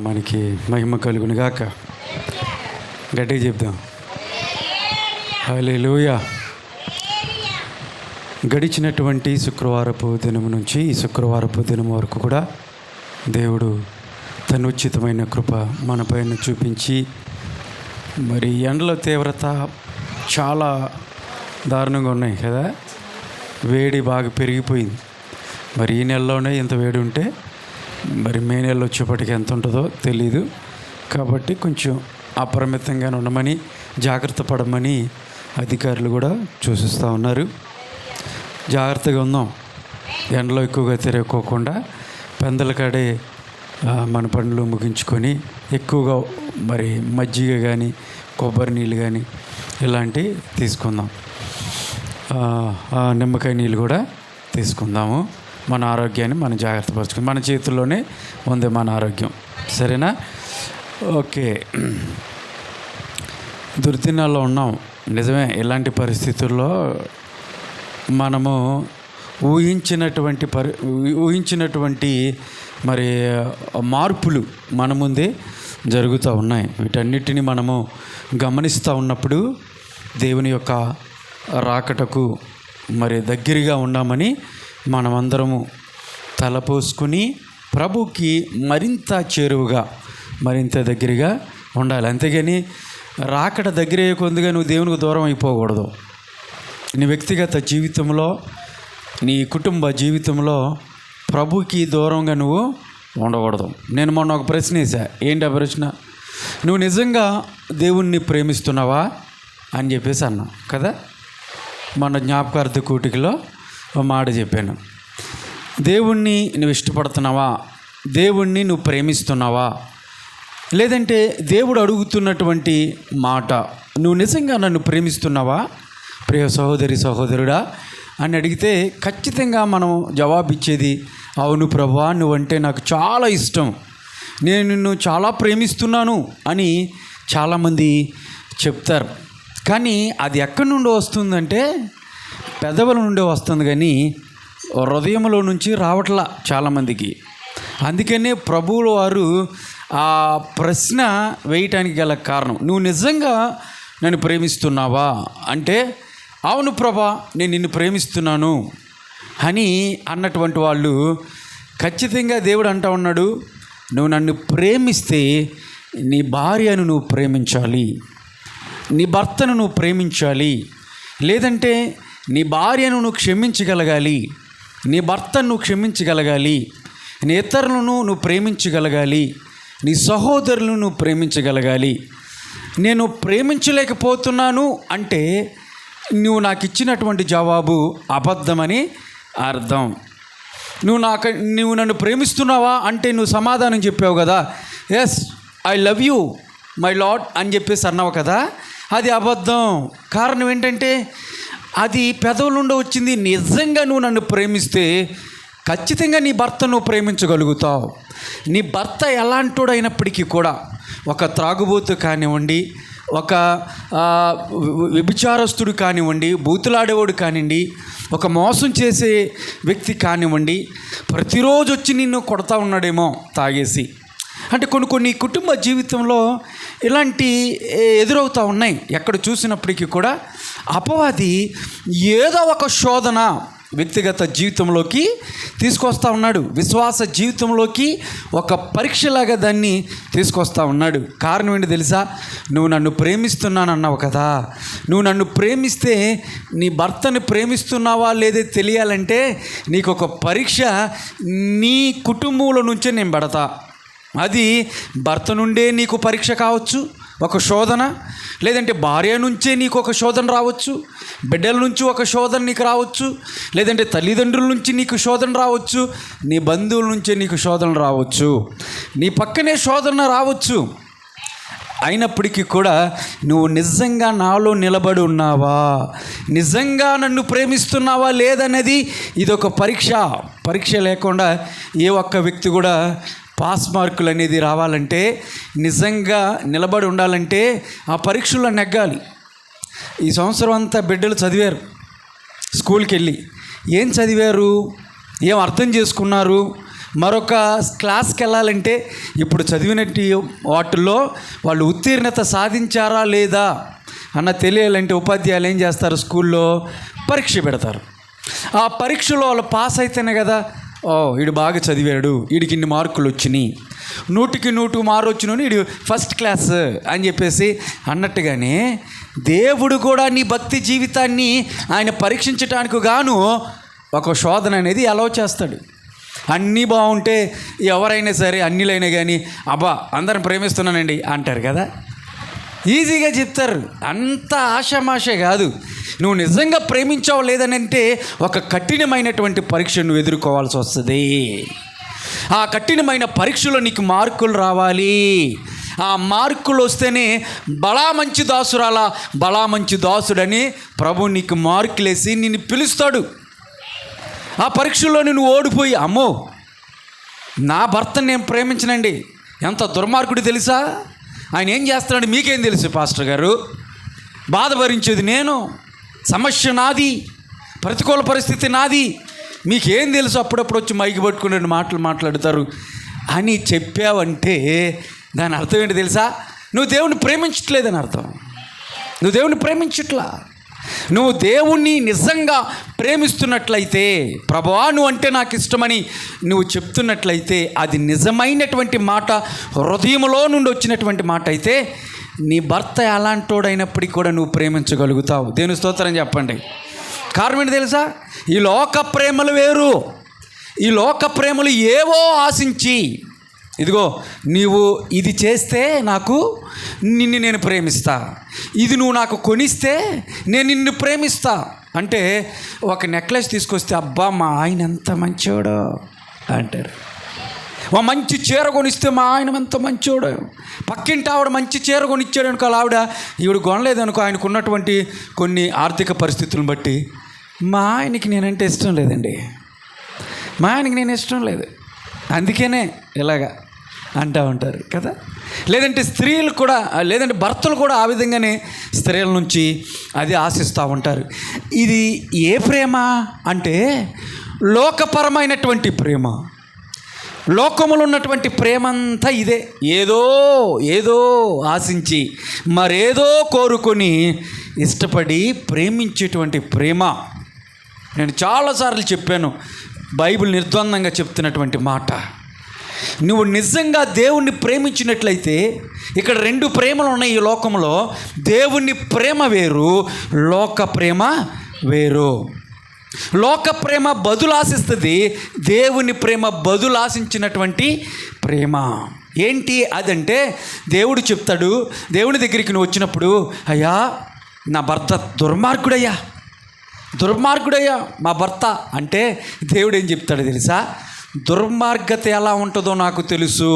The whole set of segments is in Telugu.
మనకి మహిమ కలుగును గాక. గట్టిగా చెప్దాం హల్లెలూయా. గడిచినటువంటి శుక్రవారపు దినం నుంచి ఈ శుక్రవారపు దినం వరకు కూడా దేవుడు తన ఉచితమైన కృప మన పైన చూపించి, మరి ఎండల తీవ్రత చాలా దారుణంగా ఉన్నాయి కదా. వేడి బాగా పెరిగిపోయింది. మరి ఈ నెలలోనే ఇంత వేడి ఉంటే మరి మే నెలలో వచ్చేప్పటికి ఎంత ఉంటుందో తెలీదు. కాబట్టి కొంచెం అప్రమితంగానే ఉండమని, జాగ్రత్త పడమని అధికారులు కూడా సూచిస్తూ ఉన్నారు. జాగ్రత్తగా ఉందాం. ఎండలో ఎక్కువగా తిరగకోకుండా పెందల కాడే మన పనులు ముగించుకొని ఎక్కువగా మరి మజ్జిగ కానీ కొబ్బరి నీళ్ళు కానీ ఇలాంటివి తీసుకుందాం. నిమ్మకాయ నీళ్ళు కూడా తీసుకుందాము. మన ఆరోగ్యాన్ని మనం జాగ్రత్త పరచుకుందాం. మన చేతుల్లోనే ఉంది మన ఆరోగ్యం. సరేనా? ఓకే. దుర్దినాల్లో ఉన్నాం, నిజమే. ఇలాంటి పరిస్థితుల్లో మనము ఊహించినటువంటి మరి మార్పులు మన ముందే జరుగుతూ ఉన్నాయి. వీటన్నిటిని మనము గమనిస్తూ ఉన్నప్పుడు దేవుని యొక్క రాకటకు మరి దగ్గరగా ఉన్నామని మనమందరము తలపోసుకుని ప్రభుకి మరింత చేరువుగా, మరింత దగ్గరగా ఉండాలి. అంతేగాని రాకట దగ్గర కొందిగా నువ్వు దేవునికి దూరం అయిపోకూడదు. నీ వ్యక్తిగత జీవితంలో, నీ కుటుంబ జీవితంలో ప్రభుకి దూరంగా నువ్వు ఉండకూడదు. నేను మొన్న ఒక ప్రశ్న వేసా. ఏంటి ఆ ప్రశ్న? నువ్వు నిజంగా దేవుణ్ణి ప్రేమిస్తున్నావా అని చెప్పేసి అన్నా కదా. మన జ్ఞాపకార్థ కూటికలో ఒక మాట చెప్పాను. దేవుణ్ణి నువ్వు ఇష్టపడుతున్నావా? దేవుణ్ణి నువ్వు ప్రేమిస్తున్నావా? లేదంటే దేవుడు అడుగుతున్నటువంటి మాట, నువ్వు నిజంగా నన్ను ప్రేమిస్తున్నావా ప్రియ సహోదరి సహోదరుడా అని అడిగితే ఖచ్చితంగా మనం జవాబిచ్చేది అవును ప్రభువా, నువ్వంటే నాకు చాలా ఇష్టం, నేను నిన్ను చాలా ప్రేమిస్తున్నాను అని చాలామంది చెప్తారు. కానీ అది ఎక్కడి నుండి వస్తుందంటే పెదవుల నుండి వస్తుంది, కానీ హృదయంలో నుంచి రావట్లా చాలామందికి. అందుకనే ప్రభువుల వారు ఆ ప్రశ్న వేయటానికి గల కారణం, నువ్వు నిజంగా నన్ను ప్రేమిస్తున్నావా అంటే అవును ప్రభా, నేను నిన్ను ప్రేమిస్తున్నాను అని అన్నటువంటి వాళ్ళు ఖచ్చితంగా దేవుడు అంటూ ఉన్నాడు, నువ్వు నన్ను ప్రేమిస్తే నీ భార్యను నువ్వు ప్రేమించాలి, నీ భర్తను నువ్వు ప్రేమించాలి, లేదంటే నీ భార్యను నువ్వు క్షమించగలగాలి, నీ భర్తను నువ్వు క్షమించగలగాలి, నీ ఇతరులను నువ్వు ప్రేమించగలగాలి, నీ సహోదరులను నువ్వు ప్రేమించగలగాలి. నేను ప్రేమించలేకపోతున్నాను అంటే నువ్వు నాకు ఇచ్చినటువంటి జవాబు అబద్ధమని అర్థం. నువ్వు నన్ను ప్రేమిస్తున్నావా అంటే నువ్వు సమాధానం చెప్పావు కదా, yes I love you my lord అని చెప్పేసి అన్నావు కదా, అది అబద్ధం. కారణం ఏంటంటే అది పెదవుల నుండి వచ్చింది. నిజంగా నువ్వు నన్ను ప్రేమిస్తే ఖచ్చితంగా నీ భర్త నువ్వు ప్రేమించగలుగుతావు. నీ భర్త ఎలాంటోడైనప్పటికీ కూడా, ఒక త్రాగుబోతు కానివ్వండి, ఒక వ్యభిచారస్తుడు కానివ్వండి, బూతులాడేవాడు కానివ్వండి, ఒక మోసం చేసే వ్యక్తి కానివ్వండి, ప్రతిరోజు వచ్చి నిన్ను కొడతా ఉన్నాడేమో తాగేసి. అంటే కొన్ని కుటుంబ జీవితంలో ఇలాంటి ఎదురవుతూ ఉన్నాయి. ఎక్కడ చూసినప్పటికీ కూడా అపవాది ఏదో ఒక శోధన వ్యక్తిగత జీవితంలోకి తీసుకొస్తూ ఉన్నాడు, విశ్వాస జీవితంలోకి ఒక పరీక్షలాగా దాన్ని తీసుకొస్తూ ఉన్నాడు. కారణం ఏంటి తెలుసా? నువ్వు నన్ను ప్రేమిస్తున్నాను అన్నావు కదా, నువ్వు నన్ను ప్రేమిస్తే నీ భర్తని ప్రేమిస్తున్నావా లేదే తెలియాలంటే నీకు ఒక పరీక్ష నీ కుటుంబంలో నుంచే నేను పెడతా. అది భర్త నుండే నీకు పరీక్ష కావచ్చు, ఒక శోధన, లేదంటే భార్య నుంచే నీకు ఒక శోధన రావచ్చు, బిడ్డల నుంచి ఒక శోధన నీకు రావచ్చు, లేదంటే తల్లిదండ్రుల నుంచి నీకు శోధన రావచ్చు, నీ బంధువుల నుంచే నీకు శోధన రావచ్చు, నీ పక్కనే శోధన రావచ్చు. అయినప్పటికీ కూడా నువ్వు నిజంగా నాలో నిలబడి ఉన్నావా, నిజంగా నన్ను ప్రేమిస్తున్నావా లేదనేది ఇదొక పరీక్ష లేకుండా ఏ ఒక్క వ్యక్తి కూడా పాస్ మార్కులు అనేది రావాలంటే, నిజంగా నిలబడి ఉండాలంటే ఆ పరీక్షల్లో నెగ్గాలి. ఈ సంవత్సరం అంతా బిడ్డలు చదివారు, స్కూల్కి వెళ్ళి ఏం చదివారు, ఏం అర్థం చేసుకున్నారు, మరొక క్లాస్కి వెళ్ళాలంటే ఇప్పుడు చదివినట్టు వాటిల్లో వాళ్ళు ఉత్తీర్ణత సాధించారా లేదా అన్న తెలియాలంటే ఉపాధ్యాయులు ఏం చేస్తారు, స్కూల్లో పరీక్ష పెడతారు. ఆ పరీక్షలో వాళ్ళు పాస్ అయితేనే కదా, ఓ వీడు బాగా చదివాడు, వీడికి ఇన్ని మార్కులు వచ్చినాయి, 100కి 100 మార్కులు వచ్చినాయి, వీడు ఫస్ట్ క్లాస్ అని చెప్పేసి అన్నట్టుగానే దేవుడు కూడా నీ భక్తి జీవితాన్ని ఆయన పరీక్షించడానికి గాను ఒక శోధన అనేది అలౌ చేస్తాడు. అన్నీ బాగుంటే ఎవరైనా సరే అన్నిలైనా కానీ అబ్బా అందరిని ప్రేమిస్తున్నానండి అంటారు కదా, ఈజీగా చెప్తారు. అంత ఆషామాషే కాదు. నువ్వు నిజంగా ప్రేమించావు లేదని అంటే ఒక కఠినమైనటువంటి పరీక్ష నువ్వు ఎదుర్కోవాల్సి వస్తుంది. ఆ కఠినమైన పరీక్షలో నీకు మార్కులు రావాలి. ఆ మార్కులు వస్తేనే బలా మంచి దాసురాలా, బలా మంచి దాసుడని ప్రభు నీకు మార్కులేసి నిన్ను పిలుస్తాడు. ఆ పరీక్షలో నువ్వు ఓడిపోయి అమ్మో నా భర్తను నేను ప్రేమించనండి, ఎంత దుర్మార్గుడు తెలుసా, ఆయన ఏం చేస్తున్నాడు మీకేం తెలుసు పాస్టర్ గారు, బాధ భరించేది నేను, సమస్య నాది, ప్రతికూల పరిస్థితి నాది, మీకేం తెలుసు, అప్పుడప్పుడు వచ్చి మైకి పట్టుకుని మాటలు మాట్లాడతారు అని చెప్పావంటే దాని అర్థం ఏంటి తెలుసా, నువ్వు దేవుణ్ణి ప్రేమించట్లేదని అర్థం. నువ్వు దేవుణ్ణి ప్రేమించట్లా. నువ్వు దేవుణ్ణి నిజంగా ప్రేమిస్తున్నట్లయితే, ప్రభువా నువ్వు అంటే నాకు ఇష్టమని నువ్వు చెప్తున్నట్లయితే, అది నిజమైనటువంటి మాట, హృదయంలో నుండి వచ్చినటువంటి మాట అయితే నీ భర్త ఎలాంటోడైనప్పటికీ కూడా నువ్వు ప్రేమించగలుగుతావు. దేవుని స్తోత్రం చెప్పండి. కారణం ఏంటి తెలుసా, ఈ లోక ప్రేమలు వేరు. ఈ లోక ప్రేమలు ఏవో ఆశించి, ఇదిగో నీవు ఇది చేస్తే నాకు నిన్ను నేను ప్రేమిస్తా, ఇది నువ్వు నాకు కొనిస్తే నేను నిన్ను ప్రేమిస్తా అంటే, ఒక నెక్లెస్ తీసుకొస్తే అబ్బా మా ఆయన ఎంత మంచోడు అంటారు. ఓ మంచి చీర కొనిస్తే మా ఆయన ఎంత మంచోడు. పక్కింటి ఆవిడ మంచి చీర కొనిచ్చాడు అనుకో, ఆవిడ ఈవిడ కొనలేదనుకో, ఆయనకు ఉన్నటువంటి కొన్ని ఆర్థిక పరిస్థితులను బట్టి మా ఆయనకి నేనంటే ఇష్టం లేదండి, మా ఆయనకి నేను ఇష్టం లేదు, అందుకనే ఇలాగా అంటూ ఉంటారు కదా. లేదంటే స్త్రీలు కూడా, లేదంటే భర్తలు కూడా ఆ విధంగానే స్త్రీల నుంచి అది ఆశిస్తూ ఉంటారు. ఇది ఏ ప్రేమ అంటే లోకపరమైనటువంటి ప్రేమ. లోకములో ఉన్నటువంటి ప్రేమ అంతా ఇదే, ఏదో ఏదో ఆశించి మరేదో కోరుకొని ఇష్టపడి ప్రేమించేటువంటి ప్రేమ. నేను చాలాసార్లు చెప్పాను, బైబిల్ నిర్ద్వందంగా చెప్తున్నటువంటి మాట. నువ్వు నిజంగా దేవుణ్ణి ప్రేమించినట్లయితే, ఇక్కడ 2 ప్రేమలు ఉన్నాయి ఈ లోకంలో. దేవుని ప్రేమ వేరు, లోక ప్రేమ వేరు. లోక ప్రేమ బదులు ఆశిస్తుంది, దేవుని ప్రేమ బదులు ఆశించినటువంటి ప్రేమ. ఏంటి అదంటే, దేవుడు చెప్తాడు, దేవుని దగ్గరికి నువ్వు వచ్చినప్పుడు, అయ్యా నా భర్త దుర్మార్గుడయ్యా, దుర్మార్గుడయ్యా మా భర్త అంటే, దేవుడు ఏం చెప్తాడో తెలుసా, దుర్మార్గత ఎలా ఉంటుందో నాకు తెలుసు,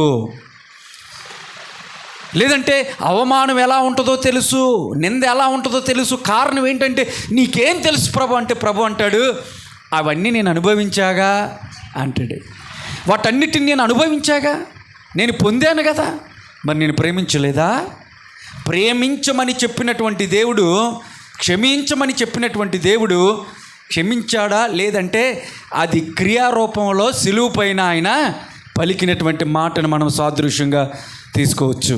లేదంటే అవమానం ఎలా ఉంటుందో తెలుసు, నింద ఎలా ఉంటుందో తెలుసు. కారణం ఏంటంటే నీకేం తెలుసు ప్రభు అంటే, ప్రభు అంటాడు అవన్నీ నేను అనుభవించాగా అంటాడు. వాటన్నిటిని నేను అనుభవించాగా, నేను పొందాను కదా, మరి నేను ప్రేమించలేదా? ప్రేమించమని చెప్పినటువంటి దేవుడు, క్షమించమని చెప్పినటువంటి దేవుడు క్షమించాడా? లేదంటే అది క్రియారూపంలో సిలువ పైన ఆయన పలికినటువంటి మాటను మనం సాదృశ్యంగా తీసుకోవచ్చు.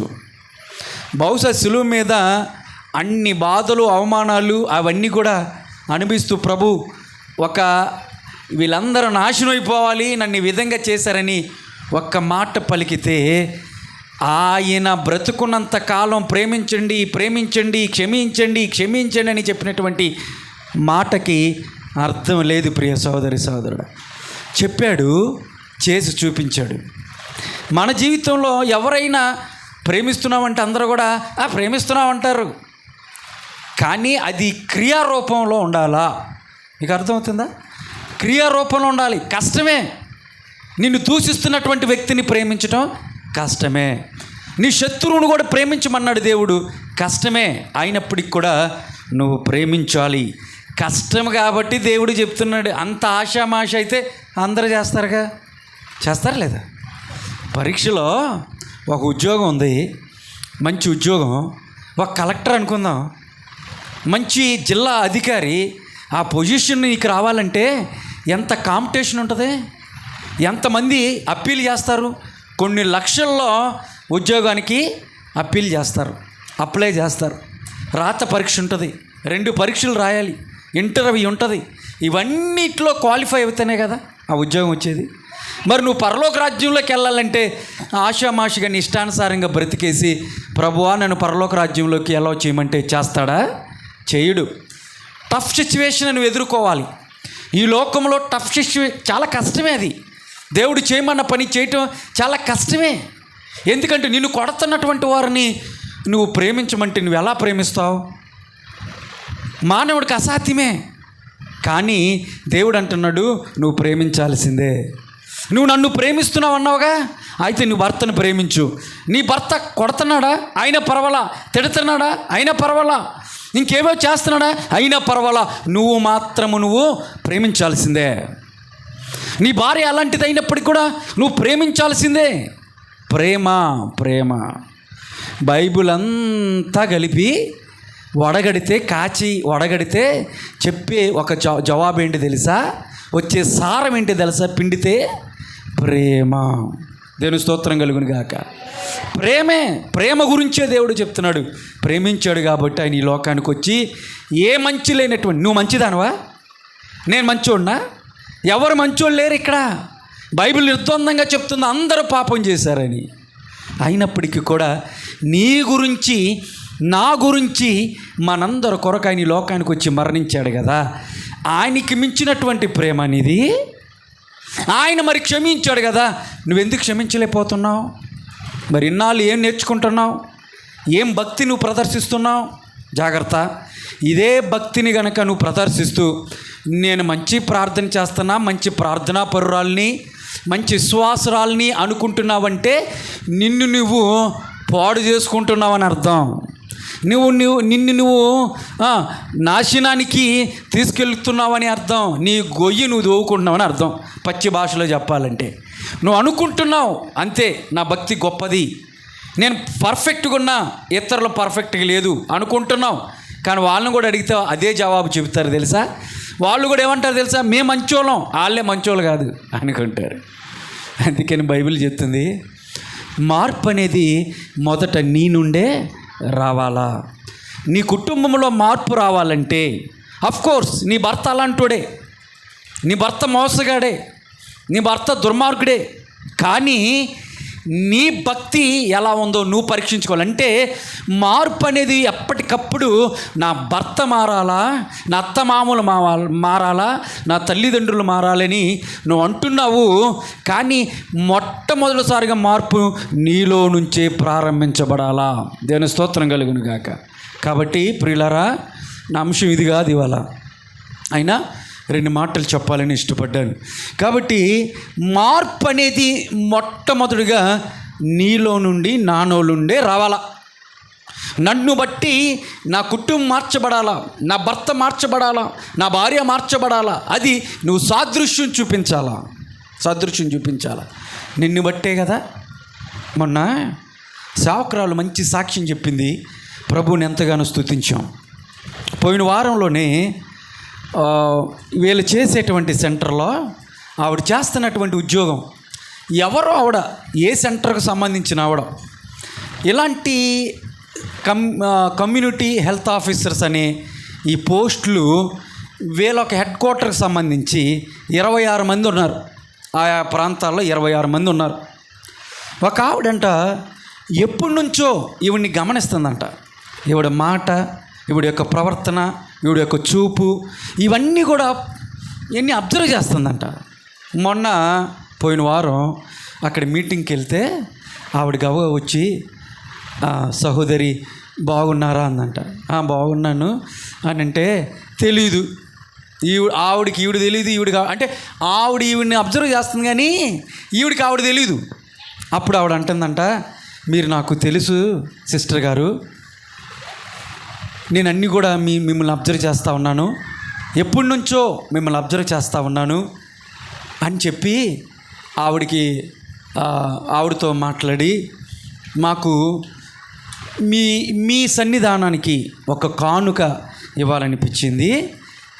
బహుశా సిలువ మీద అన్ని బాధలు, అవమానాలు అవన్నీ కూడా అనుభవిస్తూ ప్రభు ఒక వీళ్ళందరూ నాశనం అయిపోవాలి, నన్ను ఈ విధంగా చేశారని ఒక్క మాట పలికితే, ఆయన బ్రతుకున్నంత కాలం ప్రేమించండి, ప్రేమించండి, క్షమించండి, క్షమించండి అని చెప్పినటువంటి మాటకి అర్థం లేదు ప్రియ సోదరి సోదరుడు. చెప్పాడు, చేసి చూపించాడు. మన జీవితంలో ఎవరైనా ప్రేమిస్తున్నామంటే అందరూ కూడా ప్రేమిస్తున్నామంటారు, కానీ అది క్రియారూపంలో ఉండాలా? మీకు అర్థమవుతుందా? క్రియారూపంలో ఉండాలి. కష్టమే. నిన్ను దూషిస్తున్నటువంటి వ్యక్తిని ప్రేమించడం కష్టమే. నీ శత్రువును కూడా ప్రేమించమన్నాడు దేవుడు, కష్టమే. అయినప్పటికి కూడా నువ్వు ప్రేమించాలి. కష్టం కాబట్టి దేవుడు చెప్తున్నాడు. అంత ఆషామాష అయితే అందరూ చేస్తారుగా, చేస్తారా లేదా? పరీక్షలో ఒక ఉద్యోగం ఉంది, మంచి ఉద్యోగం, ఒక కలెక్టర్ అనుకుందాం, మంచి జిల్లా అధికారి. ఆ పొజిషన్ నీకు రావాలంటే ఎంత కాంపిటీషన్ ఉంటుంది. ఎంతమంది అప్పీల్ చేస్తారు? కొన్ని లక్షల్లో ఉద్యోగానికి అప్పీల్ చేస్తారు, అప్లై చేస్తారు. రాత పరీక్ష ఉంటుంది, 2 పరీక్షలు రాయాలి, ఇంటర్వ్యూ ఉంటుంది. ఇవన్నిట్లో క్వాలిఫై అవుతానే కదా ఆ ఉద్యోగం వచ్చేది. మరి నువ్వు పరలోక రాజ్యంలోకి వెళ్ళాలంటే ఆషామాషిగా నీ ఇష్టానుసారంగా బ్రతికేసి ప్రభువా నన్ను పరలోక రాజ్యంలోకి ఎలా చేయమంటే చేస్తాడా? చేయడు. టఫ్ సిచ్యువేషన్ నువ్వు ఎదుర్కోవాలి. ఈ లోకంలో టఫ్ సిచ్యువేషన్ చాలా కష్టమే. అది దేవుడు చేయమన్న పని చేయటం చాలా కష్టమే. ఎందుకంటే నిన్ను కొడుతున్నటువంటి వారిని నువ్వు ప్రేమించమంటే నువ్వు ఎలా ప్రేమిస్తావు? మానవుడికి అసాధ్యమే. కానీ దేవుడు అంటున్నాడు నువ్వు ప్రేమించాల్సిందే. నువ్వు నన్ను ప్రేమిస్తున్నావు అన్నావుగా, అయితే నువ్వు భర్తను ప్రేమించు. నీ భర్త కొడుతున్నాడా? అయినా పర్వాలా. తిడుతున్నాడా? అయినా పర్వాలా. ఇంకేమో చేస్తున్నాడా? అయినా పర్వాలా. నువ్వు ప్రేమించాల్సిందే. నీ భార్య అలాంటిది అయినప్పటికీ కూడా నువ్వు ప్రేమించాల్సిందే. ప్రేమ ప్రేమ బైబిల్ అంతా కలిపి వడగడితే చెప్పే ఒక జవాబు ఏంటి తెలుసా? వచ్చే సారం ఏంటి తెలుసా? పిండితే ప్రేమ. దేవుని స్తోత్రం కలుగును గాక. ప్రేమ గురించే దేవుడు చెప్తున్నాడు. ప్రేమించాడు కాబట్టి ఆయన ఈ లోకానికి వచ్చి ఏ మంచి లేనటువంటి, నువ్వు మంచిదానవా? నేను మంచోడినా? ఎవరు మంచోళ్ళు లేరు ఇక్కడ. బైబిల్ నిర్ద్వందంగా చెప్తుంది అందరూ పాపం చేశారని. అయినప్పటికీ కూడా నీ గురించి నా గురించి మనందరి కొరకు ఆయన ఈ లోకానికి వచ్చి మరణించాడు కదా. ఆయనకి మించినటువంటి ప్రేమ అనేది. ఆయన మరి క్షమించాడు కదా, నువ్వెందుకు క్షమించలేకపోతున్నావు? మరి ఇన్నాళ్ళు ఏం నేర్చుకుంటున్నావు? ఏం భక్తి నువ్వు ప్రదర్శిస్తున్నావు? జాగ్రత్త. ఇదే భక్తిని గనక నువ్వు ప్రదర్శిస్తూ నేను మంచి ప్రార్థన చేస్తున్నా, మంచి ప్రార్థనా పరురాల్ని, మంచి విశ్వాసురాల్ని అనుకుంటున్నావంటే నిన్ను నువ్వు పాడు చేసుకుంటున్నావని అర్థం. నిన్ను నాశనానికి తీసుకెళ్తున్నావని అర్థం. నీ గొయ్యి నువ్వు దోవుకుంటున్నావని అర్థం. పచ్చి భాషలో చెప్పాలంటే నువ్వు అనుకుంటున్నావు అంతే, నా భక్తి గొప్పది, నేను పర్ఫెక్ట్గా ఉన్నా, ఇతరులు పర్ఫెక్ట్గా లేదు అనుకుంటున్నావు. కానీ వాళ్ళని కూడా అడిగితే అదే జవాబు చెబుతారు తెలుసా? వాళ్ళు కూడా ఏమంటారు తెలుసా? మేము మంచోళ్ళం, వాళ్ళే మంచోళ్ళు కాదు అనుకుంటారు. అందుకని బైబిల్ చెప్తుంది మార్పు అనేది మొదట నీ నుండే రావాలా. నీ కుటుంబంలో మార్పు రావాలంటే అఫ్కోర్స్ నీ భర్త అలాంటోడే, నీ భర్త మోసగాడే, నీ భర్త దుర్మార్గుడే. కానీ నీ భక్తి ఎలా ఉందో నువ్వు పరీక్షించుకోవాలంటే మార్పు అనేది ఎప్పటికప్పుడు నా భర్త మారాలా, నా అత్తమామలు మారాలా, నా తల్లిదండ్రులు మారాలని నువ్వు అంటున్నావు. కానీ మొట్టమొదటిసారిగా మార్పు నీలో నుంచే ప్రారంభించబడాలా. దేవుని స్తోత్రం కలుగును గాక. కాబట్టి ప్రియులారా, నా అంశం ఇది కాదు ఇవాళ, అయినా 2 మాటలు చెప్పాలని ఇష్టపడ్డాను. కాబట్టి మార్పు అనేది మొట్టమొదటిగా నీలో నుండి నాలో నుండే రావాలా. నన్ను బట్టి నా కుటుంబం మార్చబడాలా, నా భర్త మార్చబడాలా, నా భార్య మార్చబడాలా. అది నువ్వు సాదృశ్యం చూపించాలా. నిన్ను బట్టే కదా. మొన్న సేవకురాలు మంచి సాక్ష్యం చెప్పింది. ప్రభువుని ఎంతగానో స్తుతించాం. పోయిన వారంలోనే వీళ్ళు చేసేటువంటి సెంటర్లో ఆవిడ చేస్తున్నటువంటి ఉద్యోగం, ఎవరో ఆవిడ ఏ సెంటర్కి సంబంధించిన ఆవిడ ఇలాంటి కమ్యూనిటీ హెల్త్ ఆఫీసర్స్ అనే ఈ పోస్టులు వీళ్ళొక హెడ్ క్వార్టర్కి సంబంధించి 26 మంది ఉన్నారు. ఆయా ప్రాంతాల్లో 26 మంది ఉన్నారు. ఒక ఆవిడంట ఎప్పటి నుంచో ఈవిడ్ని గమనిస్తుందంట. ఈవిడ మాట, ఈవిడ యొక్క ప్రవర్తన, ఈవిడ యొక్క చూపు, ఇవన్నీ కూడా ఇవన్నీ అబ్జర్వ్ చేస్తుందంట. మొన్న పోయిన వారం అక్కడ మీటింగ్కి వెళ్తే ఆవిడ గవగా వచ్చి సహోదరి బాగున్నారా అందంట. బాగున్నాను అని అంటే తెలీదు ఆవిడకి, ఈవిడ తెలియదు. అంటే ఆవిడ ఈవిడిని అబ్జర్వ్ చేస్తుంది కానీ ఆవిడ తెలీదు. అప్పుడు ఆవిడ అంటుందంట, మీరు నాకు తెలుసు సిస్టర్ గారు, నేను అన్నీ కూడా మిమ్మల్ని అబ్జర్వ్ చేస్తూ ఉన్నాను, ఎప్పటి నుంచో మిమ్మల్ని అబ్జర్వ్ చేస్తూ ఉన్నాను అని చెప్పి ఆవిడతో మాట్లాడి మాకు మీ సన్నిధానానికి ఒక కానుక ఇవ్వాలనిపించింది,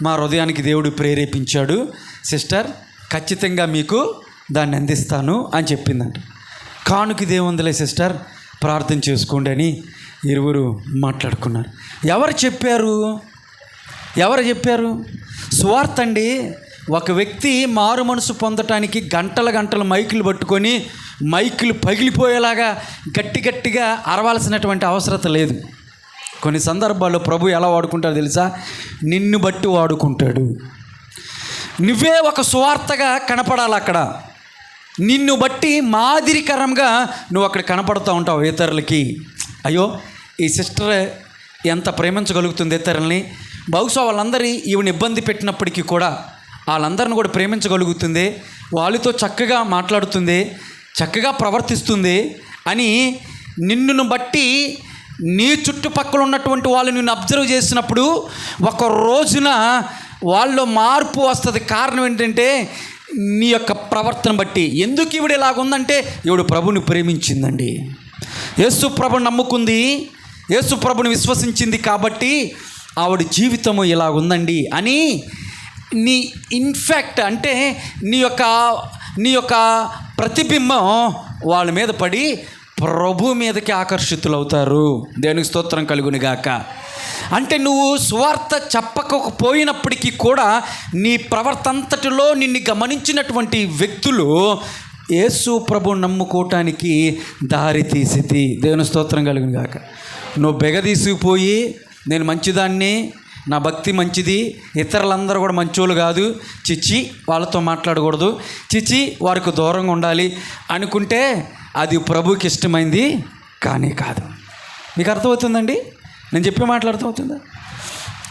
మా హృదయానికి దేవుడు ప్రేరేపించాడు సిస్టర్, ఖచ్చితంగా మీకు దాన్ని అందిస్తాను అని చెప్పిందంట. కానుకది ఏముందిలే సిస్టర్, ప్రార్థన చేసుకోండి అని ఇరువురు మాట్లాడుకున్నారు. ఎవరు చెప్పారు? సువార్త అండి. ఒక వ్యక్తి మారు మనసు పొందటానికి గంటలు మైకులు పట్టుకొని మైకులు పగిలిపోయేలాగా గట్టిగా అరవాల్సినటువంటి అవసరం లేదు. కొన్ని సందర్భాల్లో ప్రభు ఎలా వాడుకుంటాడో తెలుసా? నిన్ను బట్టి వాడుకుంటాడు. నువ్వే ఒక సువార్తగా కనపడాలి అక్కడ. నిన్ను బట్టి మాదిరికరంగా నువ్వు అక్కడ కనపడుతూ ఉంటావు ఇతరులకి. అయ్యో, ఈ సిస్టర్ ఎంత ప్రేమించగలుగుతుంది ఇతరులని, బహుశా వాళ్ళందరి ఈవిని ఇబ్బంది పెట్టినప్పటికీ కూడా వాళ్ళందరిని కూడా ప్రేమించగలుగుతుంది, వాళ్ళతో చక్కగా మాట్లాడుతుంది, చక్కగా ప్రవర్తిస్తుంది అని నిన్నును బట్టి నీ చుట్టుపక్కల ఉన్నటువంటి వాళ్ళు నిన్ను అబ్జర్వ్ చేసినప్పుడు ఒక రోజున వాళ్ళలో మార్పు వస్తుంది. కారణం ఏంటంటే నీ యొక్క ప్రవర్తన బట్టి. ఎందుకు ఈవిడ ఇలాగుందంటే ఈవిడ ప్రభుని ప్రేమించిందండి, యేసు ప్రభుని నమ్ముకుంది, యేసు ప్రభుని విశ్వసించింది కాబట్టి ఆవిడ జీవితము ఇలా ఉందండి అని నీ ఇన్ఫ్యాక్ట్ అంటే నీ యొక్క ప్రతిబింబం వాళ్ళ మీద పడి ప్రభు మీదకి ఆకర్షితులవుతారు. దేవునికి స్తోత్రం కలుగును గాక. అంటే నువ్వు సువార్త చెప్పకపోయినప్పటికీ కూడా నీ ప్రవర్తంతటిలో నిన్ను గమనించినటువంటి వ్యక్తులు యేసు ప్రభుని నమ్ముకోవటానికి దారి తీసిది. దేవుని స్తోత్రం కలుగును గాక. నువ్వు బెగదీసిపోయి నేను మంచిదాన్ని, నా భక్తి మంచిది, ఇతరులందరూ కూడా మంచోళ్ళు కాదు, చిచ్చి వాళ్ళతో మాట్లాడకూడదు, చిచ్చి వారికి దూరంగా ఉండాలి అనుకుంటే అది ప్రభుకి ఇష్టమైంది కానీ కాదు. మీకు అర్థమవుతుందండి? నేను చెప్పే అర్థమవుతుందా?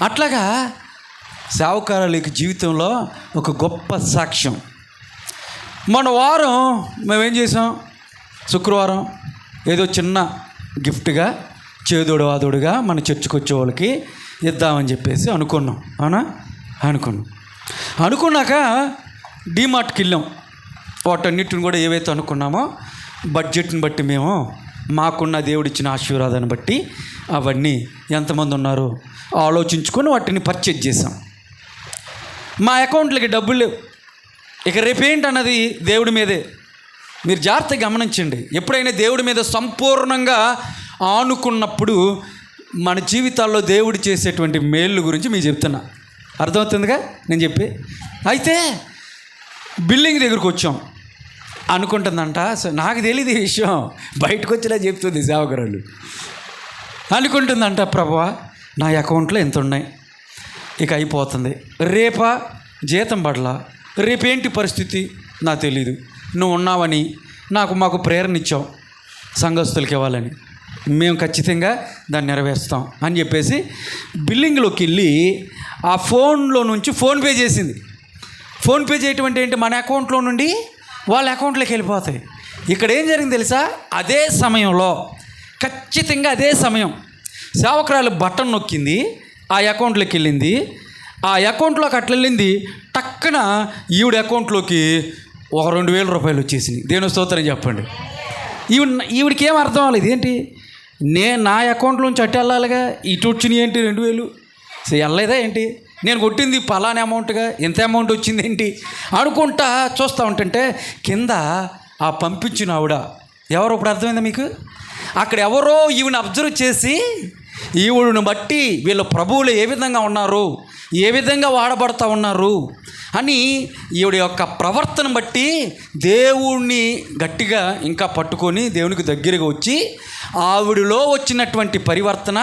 అట్లాగా సేవకురాలి జీవితంలో ఒక గొప్ప సాక్ష్యం. మన వారం మేమేం చేసాం, శుక్రవారం ఏదో చిన్న గిఫ్ట్గా చేదోడు వాదోడుగా మన చర్చికి వచ్చే వాళ్ళకి ఇద్దామని చెప్పేసి అనుకున్నాం. అవునా? అనుకున్నాక డీమార్ట్కి వెళ్ళాం. వాటన్నిటిని కూడా ఏవైతే అనుకున్నామో బడ్జెట్ని బట్టి మేము మాకున్న దేవుడిచ్చిన ఆశీర్వాదాన్ని బట్టి అవన్నీ ఎంతమంది ఉన్నారో ఆలోచించుకొని వాటిని పర్చేజ్ చేసాం. మా అకౌంట్లకి డబ్బులు లేవు. ఇక రేపేంటన్నది దేవుడి మీదే. మీరు జాగ్రత్తగా గమనించండి. ఎప్పుడైనా దేవుడి మీద సంపూర్ణంగా ఆనుకున్నప్పుడు మన జీవితాల్లో దేవుడు చేసేటువంటి మేళ్ళు గురించి మీకు చెప్తున్నా. అర్థమవుతుందిగా నేను చెప్పి? అయితే బిల్డింగ్ దగ్గరకు వచ్చాం. అనుకుంటుందంట, నాకు తెలియదు ఈ విషయం, బయటకు వచ్చేలా చెప్తుంది సేవకురాలు. అనుకుంటుందంట, ప్రభువా నా అకౌంట్లో ఎంత ఉన్నాయి, ఇక అయిపోతుంది, రేపా జీతం పడలా, రేపేంటి పరిస్థితి నాకు తెలీదు, నువ్వు ఉన్నావని మాకు ప్రేరణ ఇచ్చావు సంఘస్థులకి ఇవ్వాలని, మేము ఖచ్చితంగా దాన్ని నెరవేరుస్తాం అని చెప్పేసి బిల్లింగ్లోకి వెళ్ళి ఆ ఫోన్లో నుంచి ఫోన్పే చేసింది. ఫోన్పే చేయటం అంటే ఏంటి, మన అకౌంట్లో నుండి వాళ్ళ అకౌంట్లోకి వెళ్ళిపోతాయి. ఇక్కడ ఏం జరిగింది తెలుసా? అదే సమయంలో, ఖచ్చితంగా అదే సమయం సేవకురాలు బటన్ నొక్కింది, ఆ అకౌంట్లోకి వెళ్ళింది. ఆ అకౌంట్లోకి అట్లా వెళ్ళింది, టక్కున ఈవిడ అకౌంట్లోకి ఒక 2,000 రూపాయలు వచ్చేసింది. దేవుని స్తోత్రం చెప్పండి. ఈవిడికి ఏం అర్థం అవ్వలేదు. ఏంటి, నా అకౌంట్లోంచి అట్టు వెళ్ళాలిగా, ఇటు వచ్చినాయి ఏంటి 2,000 వెళ్ళలేదా ఏంటి, నేను కొట్టింది పలానా అమౌంట్గా ఎంత అమౌంట్ వచ్చింది ఏంటి అనుకుంటా చూస్తూ ఉంటుంటే కింద ఆ పంపించిన ఆవిడ ఎవరో, ఇప్పుడు అర్థమైందా మీకు? అక్కడ ఎవరో ఈవిని అబ్జర్వ్ చేసి ఈవిడను బట్టి వీళ్ళ ప్రభువులు ఏ విధంగా ఉన్నారు, ఏ విధంగా వాడబడుతూ ఉన్నారు అని ఈవిడ యొక్క ప్రవర్తన బట్టి దేవుణ్ణి గట్టిగా ఇంకా పట్టుకొని దేవునికి దగ్గరగా వచ్చి ఆవిడలో వచ్చినటువంటి పరివర్తన,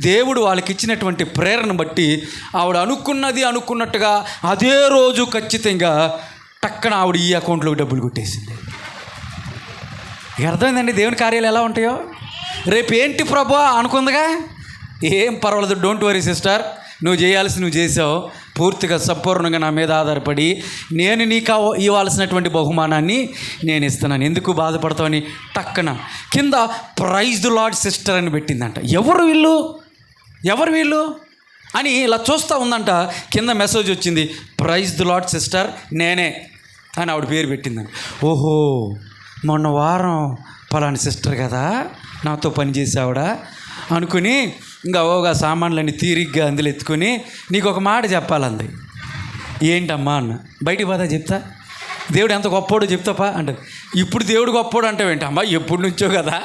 దేవుడు వాళ్ళకి ఇచ్చినటువంటి ప్రేరణ బట్టి ఆవిడ అనుకున్నట్టుగా అదే రోజు ఖచ్చితంగా టక్కన ఆవిడ ఈ అకౌంట్లోకి డబ్బులు కొట్టేసింది. అర్థమైందండి దేవుని కార్యాలు ఎలా ఉంటాయో. రేపు ఏంటి ప్రభు అనుకుందిగా, ఏం పర్వాలేదు, డోంట్ వరీ సిస్టర్, నువ్వు చేయాల్సి నువ్వు చేసావు, పూర్తిగా సంపూర్ణంగా నా మీద ఆధారపడి నేను నీకు ఇవ్వాల్సినటువంటి బహుమానాన్ని నేను ఇస్తున్నాను, ఎందుకు బాధపడతావని టక్కన కింద ప్రైజ్ ది లార్డ్ సిస్టర్ అని పెట్టిందంట. ఎవరు వీళ్ళు అని ఇలా చూస్తూ ఉందంట. కింద మెసేజ్ వచ్చింది, ప్రైజ్ ది లార్డ్ సిస్టర్ నేనే అని ఆవిడ పేరు పెట్టిందంట. ఓహో, మొన్న వారం పలాని సిస్టర్ కదా నాతో పనిచేసావిడ అనుకుని ఇంకా ఓగా సామాన్లన్నీ తీరిగ్గా అందులో ఎత్తుకొని నీకు ఒక మాట చెప్పాలంది. ఏంటమ్మా అన్న, బయటికి పోతా చెప్తా, దేవుడు ఎంత గొప్పోడో చెప్తాపా అంటారు. ఇప్పుడు దేవుడు గొప్పోడు అంటావేంటి అమ్మా, ఎప్పటి నుంచో కదా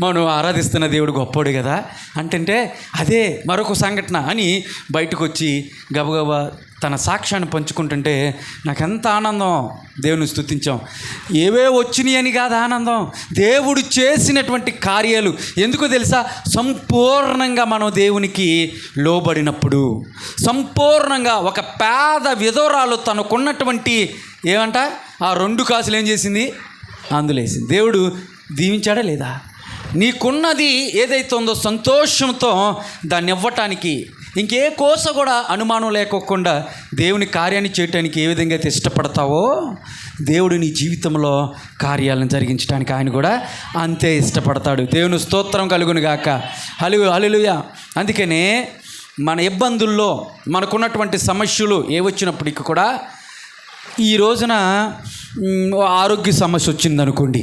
మనం ఆరాధిస్తున్న దేవుడు గొప్పోడు కదా అంటే అదే మరొక సంఘటన అని బయటకు వచ్చి గబగబా తన సాక్ష్యాన్ని పంచుకుంటుంటే నాకు ఎంత ఆనందం. దేవుని స్తుతించాం. ఏవే వచ్చినాయి అని కాదు ఆనందం, దేవుడు చేసినటువంటి కార్యాలు. ఎందుకో తెలుసా, సంపూర్ణంగా మనం దేవునికి లోబడినప్పుడు, సంపూర్ణంగా ఒక పేద విధవరాలు తనకున్నటువంటి ఏమంట ఆ 2 కాసులు ఏం చేసింది, అందులో వేసింది. దేవుడు దీవించాడా లేదా? నీకున్నది ఏదైతే ఉందో సంతోషంతో దాన్ని ఇవ్వటానికి, ఇంకే కోస కూడా అనుమానం లేకోకుండా దేవుని కార్యాన్ని చేయటానికి ఏ విధంగా అయితే ఇష్టపడతావో, దేవుడు నీ జీవితంలో కార్యాలను జరిగించడానికి ఆయన కూడా అంతే ఇష్టపడతాడు. దేవుని స్తోత్రం కలుగును గాక. హల్లెలూయా. అందుకనే మన ఇబ్బందుల్లో మనకున్నటువంటి సమస్యలు ఏ వచ్చినప్పటికీ కూడా, ఈ రోజున ఆరోగ్య సమస్య వచ్చిందనుకోండి,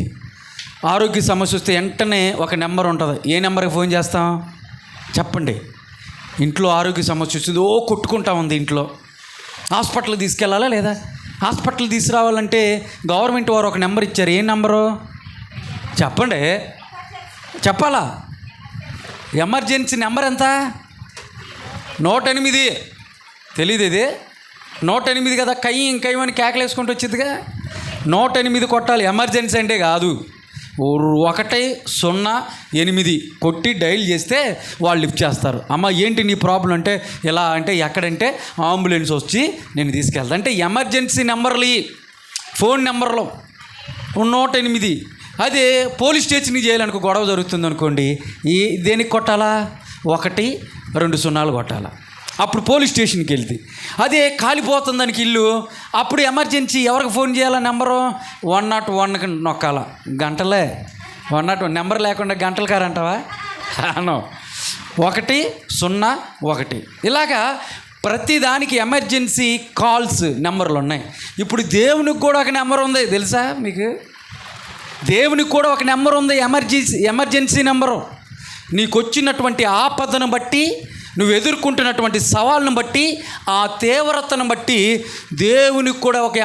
ఆరోగ్య సమస్య వస్తే వెంటనే ఒక నెంబర్ ఉంటుంది. ఏ నెంబర్కి ఫోన్ చేస్తాం చెప్పండి? ఇంట్లో ఆరోగ్య సమస్య వచ్చింది, కొట్టుకుంటా ఉంది ఇంట్లో, హాస్పిటల్కి తీసుకెళ్ళాలా లేదా? హాస్పిటల్ తీసుకురావాలంటే గవర్నమెంట్ వారు ఒక నెంబర్ ఇచ్చారు. ఏ నెంబరు చెప్పండి, చెప్పాలా? ఎమర్జెన్సీ నెంబర్ ఎంత? 108. తెలీదు ఇది 108 కదా, కయ్యమని కేకలు వేసుకుంటూ వచ్చిందిగా. 108 కొట్టాలి, ఎమర్జెన్సీ అంటే కాదు. 108 కొట్టి డైల్ చేస్తే వాళ్ళు లిఫ్ట్ చేస్తారు. అమ్మ ఏంటి నీ ప్రాబ్లం అంటే, ఎలా అంటే ఎక్కడంటే అంబులెన్స్ వచ్చి నేను తీసుకెళ్తా అంటే ఎమర్జెన్సీ నెంబర్లు, ఫోన్ నెంబర్లో 108. అదే పోలీస్ స్టేషన్కి చేయాలనుకో, గొడవ జరుగుతుంది అనుకోండి, దేనికి కొట్టాలా? 120 కొట్టాలా. అప్పుడు పోలీస్ స్టేషన్కి వెళ్తే, అదే కాలిపోతుంది దానికి ఇల్లు, అప్పుడు ఎమర్జెన్సీ ఎవరికి ఫోన్ చేయాలా? నెంబరు 101కి నొక్కాల. గంటలే 101 నెంబర్ లేకుండా గంటల కారు అంటావా? అను 101. ఇలాగా ప్రతిదానికి ఎమర్జెన్సీ కాల్స్ నెంబర్లు ఉన్నాయి. ఇప్పుడు దేవునికి కూడా ఒక నెంబర్ ఉంది తెలుసా మీకు? దేవునికి కూడా ఒక నెంబర్ ఉంది, ఎమర్జెన్సీ నెంబరు. నీకు వచ్చినటువంటి ఆపదను బట్టి, నువ్వు ఎదుర్కొంటున్నటువంటి సవాళ్ళను బట్టి, ఆ తీవ్రతను బట్టి దేవునికి కూడా ఒక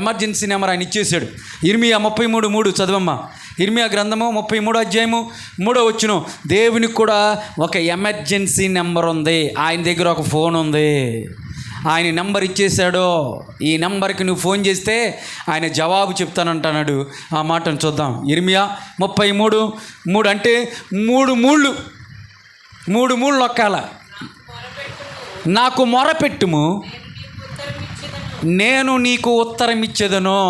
ఎమర్జెన్సీ నెంబర్ ఆయన ఇచ్చేసాడు. ఇర్మియా 33:3 చదవమ్మా. ఇర్మియా గ్రంథము 33 అధ్యాయము 3వ వచనం. దేవునికి కూడా ఒక ఎమర్జెన్సీ నెంబర్ ఉంది. ఆయన దగ్గర ఒక ఫోన్ ఉంది, ఆయన నెంబర్ ఇచ్చేసాడు. ఈ నెంబర్కి నువ్వు ఫోన్ చేస్తే ఆయన జవాబు చెప్తానంటున్నాడు. ఆ మాటను చూద్దాం. ఇర్మియా 33:3 అంటే 3 మూళ్ళు నొక్కాల. నాకు మొరపెట్టుము, నేను నీకు ఉత్తరం ఇచ్చేదను.